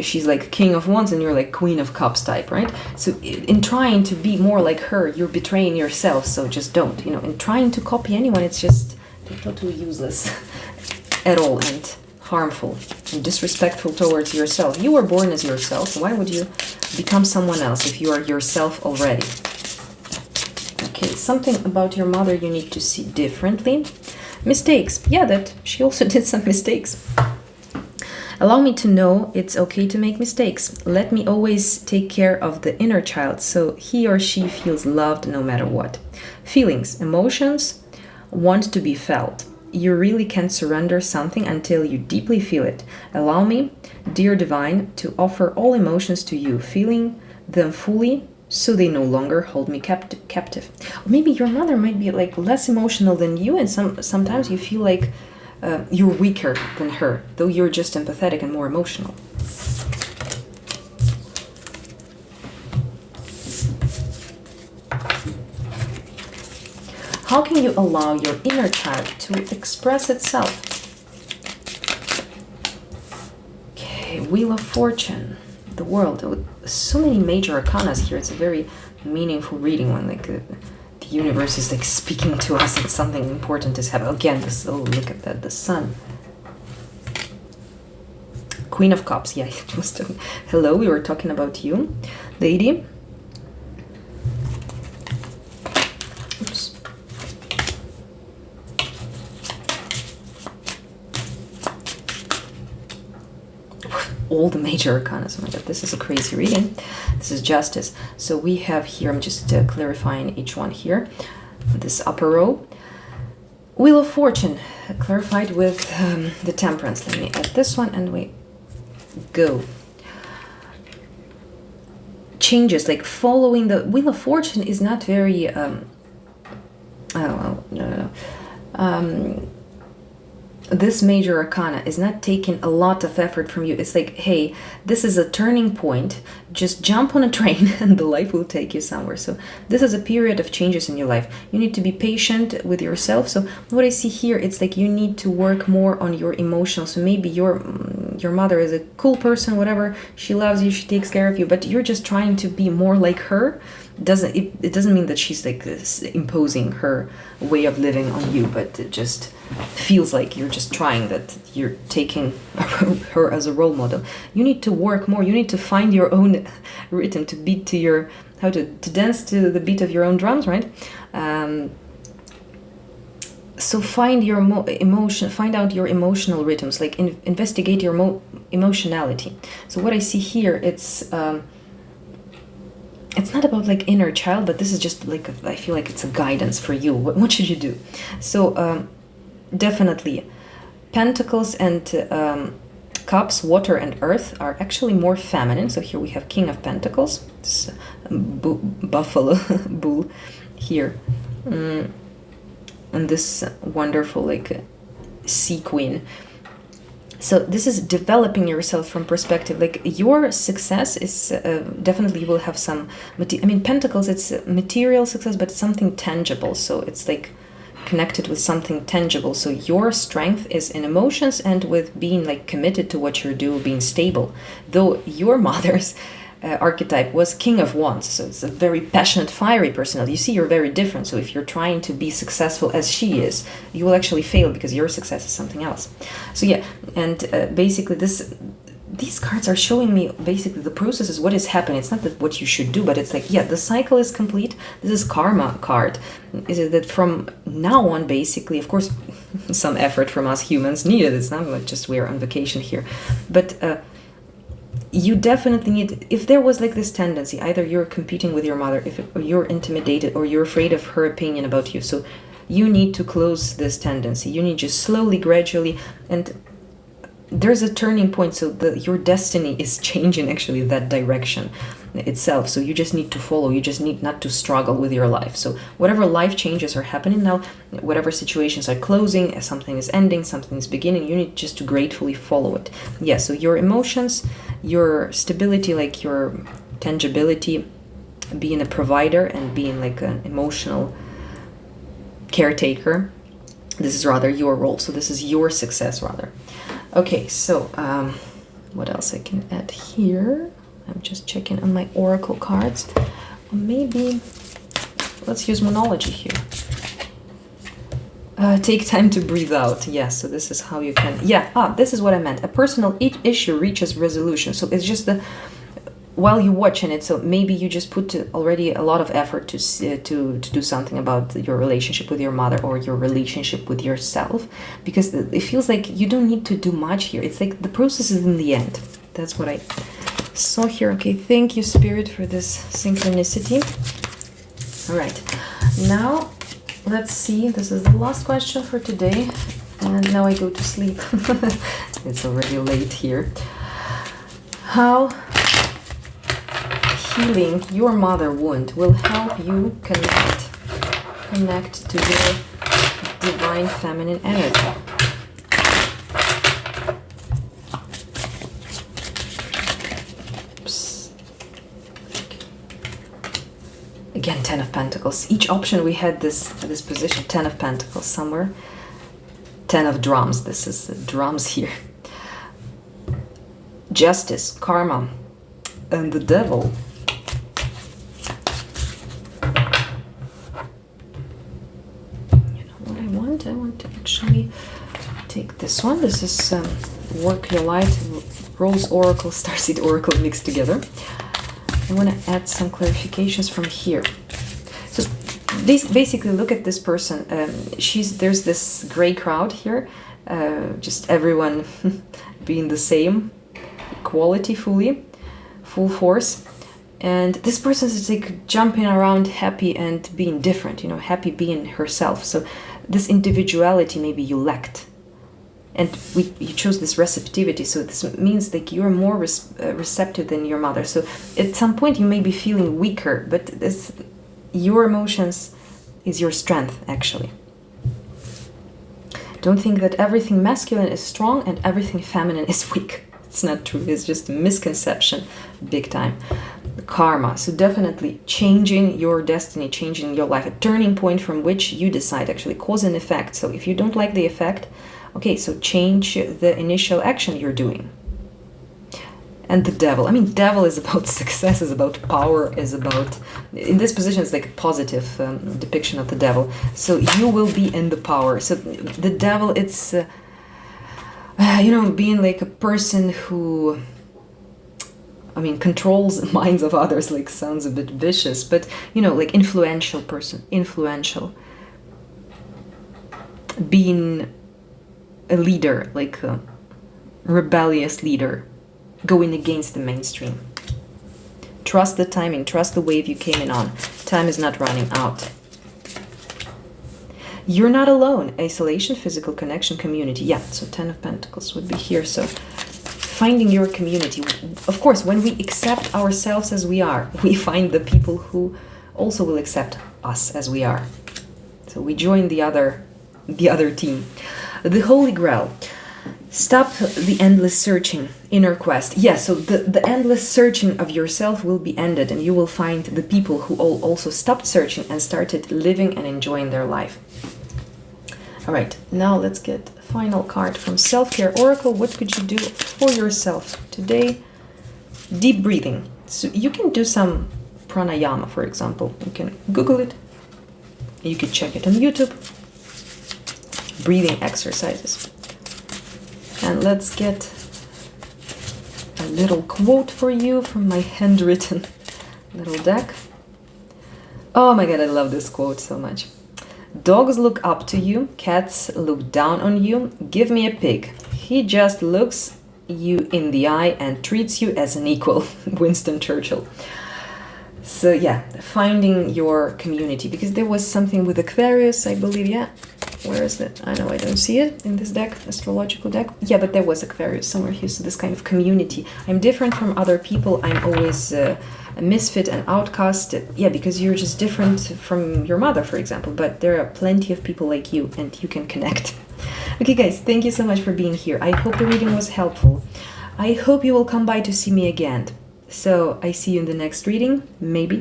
She's like King of Wands and you're like Queen of Cups type, right? So in trying to be more like her, you're betraying yourself. So just don't, in trying to copy anyone, it's just totally useless at all and harmful and disrespectful towards yourself. You were born as yourself, so why would you become someone else if you are yourself already? Okay, something about your mother you need to see differently. Mistakes. Yeah, that she also did some mistakes. Allow me to know it's okay to make mistakes. Let me always take care of the inner child so he or she feels loved no matter what. Feelings, emotions want to be felt. You really can't surrender something until you deeply feel it. Allow me, dear divine, to offer all emotions to you, feeling them fully so they no longer hold me captive. Or maybe your mother might be like less emotional than you, and sometimes you feel like you're weaker than her, though you're just empathetic and more emotional. How can you allow your inner child to express itself? Okay, Wheel of Fortune, the world. So many major arcanas here. It's a very meaningful reading when like the universe is like speaking to us and something important is happening. Again, look at that, the sun. Queen of Cups, yeah, it was hello, we were talking about you, lady. Oops. All the major arcana. Oh my god, this is a crazy reading. This is Justice. So we have here, I'm just clarifying each one here. This upper row. Wheel of Fortune, clarified with the Temperance. Let me add this one and we go. Changes, like following the Wheel of Fortune is not very, no. this major arcana is not taking a lot of effort from you. It's like, hey, this is a turning point. Just jump on a train and the life will take you somewhere. So this is a period of changes in your life. You need to be patient with yourself. So what I see here, it's like you need to work more on your emotional. So maybe your mother is a cool person, whatever. She loves you, she takes care of you, but you're just trying to be more like her. It doesn't mean that she's like this, imposing her way of living on you, but it just feels like you're just trying, that you're taking her as a role model. You need to work more. You need to find your own rhythm, to beat to your, to dance to the beat of your own drums, right? So find your emotion, find out your emotional rhythms, like investigate your emotionality. So what I see here, it's not about like inner child, but this is just like, I feel like it's a guidance for you. What should you do? So definitely Pentacles and Cups, water and earth, are actually more feminine. So here we have King of Pentacles, this buffalo bull here, and this wonderful like sea queen. So this is developing yourself from perspective. Like your success is definitely, you will have some, Pentacles, it's material success, but it's something tangible. So it's like connected with something tangible. So your strength is in emotions and with being like committed to what you're doing, being stable. Though your mother's archetype was King of Wands, so it's a very passionate, fiery personality. You see, you're very different. So if you're trying to be successful as she is, you will actually fail because your success is something else. So yeah, and basically these cards are showing me basically the process is what is happening. It's not that what you should do, but it's like, yeah, the cycle is complete. This is karma card. Is it that from now on, basically, of course, some effort from us humans needed. It's not like just we're on vacation here, but you definitely need, if there was like this tendency, either you're competing with your mother, or you're intimidated, or you're afraid of her opinion about you. So you need to close this tendency. You need just slowly, gradually, and there's a turning point. So your destiny is changing actually that direction itself. So you just need to follow. You just need not to struggle with your life. So whatever life changes are happening now, whatever situations are closing, something is ending, something is beginning, you need just to gratefully follow it. Yeah, so your emotions, your stability, like your tangibility, being a provider and being like an emotional caretaker, this is rather your role. So this is your success rather. Okay, so what else I can add here? I'm just checking on my oracle cards. Maybe let's use monology here. Take time to breathe out. Yes, so this is how you can. Yeah, this is what I meant. A personal issue reaches resolution. So it's just while you're watching it. So maybe you just put already a lot of effort to do something about your relationship with your mother or your relationship with yourself, because it feels like you don't need to do much here. It's like the process is in the end. That's what I saw here. Okay, thank you, Spirit, for this synchronicity. All right, now let's see. This is the last question for today, and now I go to sleep. It's already late here. How healing your mother wound will help you connect to your divine feminine energy. Again, 10 of Pentacles. Each option we had this position, 10 of Pentacles somewhere. 10 of drums. This is drums here. Justice, karma, and the devil. You know what I want? I want to actually take this one. This is Work Your Light, Rose Oracle, Starseed Oracle mixed together. I want to add some clarifications from here. So this, basically, look at this person. There's this gray crowd here, just everyone being the same, equality full force. And this person is like jumping around, happy and being different, you know, happy being herself. So this individuality maybe you lacked. And you chose this receptivity, so this means that you're more receptive than your mother. So at some point you may be feeling weaker, but your emotions is your strength, actually. Don't think that everything masculine is strong and everything feminine is weak. It's not true. It's just a misconception, big time. Karma. So definitely changing your destiny, changing your life, a turning point from which you decide, actually cause and effect. So if you don't like the effect, okay, so change the initial action you're doing. And the devil. I mean, devil is about success, is about power, is about... In this position, it's like a positive depiction of the devil. So you will be in the power. So the devil, it's, being like a person who... controls the minds of others, like sounds a bit vicious, but, like influential person, influential. Being a leader, like a rebellious leader, going against the mainstream. Trust the timing, trust the wave you came in on. Time is not running out. You're not alone. Isolation, physical connection, community. Yeah, so 10 of Pentacles would be here, so... Finding your community. Of course, when we accept ourselves as we are, we find the people who also will accept us as we are. So we join the other team. The Holy Grail. Stop the endless searching, inner quest. Yeah, so the endless searching of yourself will be ended, and you will find the people who all also stopped searching and started living and enjoying their life. All right, now let's get final card from Self-Care Oracle. What could you do for yourself today? Deep breathing. So you can do some pranayama, for example. You can Google it. You can check it on YouTube. Breathing exercises. And let's get a little quote for you from my handwritten little deck. Oh my god, I love this quote so much. Dogs look up to you, cats look down on you. Give me a pig. He just looks you in the eye and treats you as an equal. Winston Churchill. So yeah, finding your community, because there was something with Aquarius, I believe. Yeah, where is it? I know I don't see it in this deck, astrological deck. Yeah, but there was Aquarius somewhere here. So this kind of community. I'm different from other people. I'm always a misfit and outcast. Yeah, because you're just different from your mother, for example. But there are plenty of people like you, and you can connect. Okay, guys, thank you so much for being here. I hope the reading was helpful. I hope you will come by to see me again. So I see you in the next reading, maybe.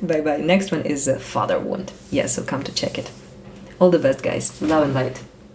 Bye-bye. Next one is Father Wound. Yeah, so come to check it. All the best, guys. Love and light.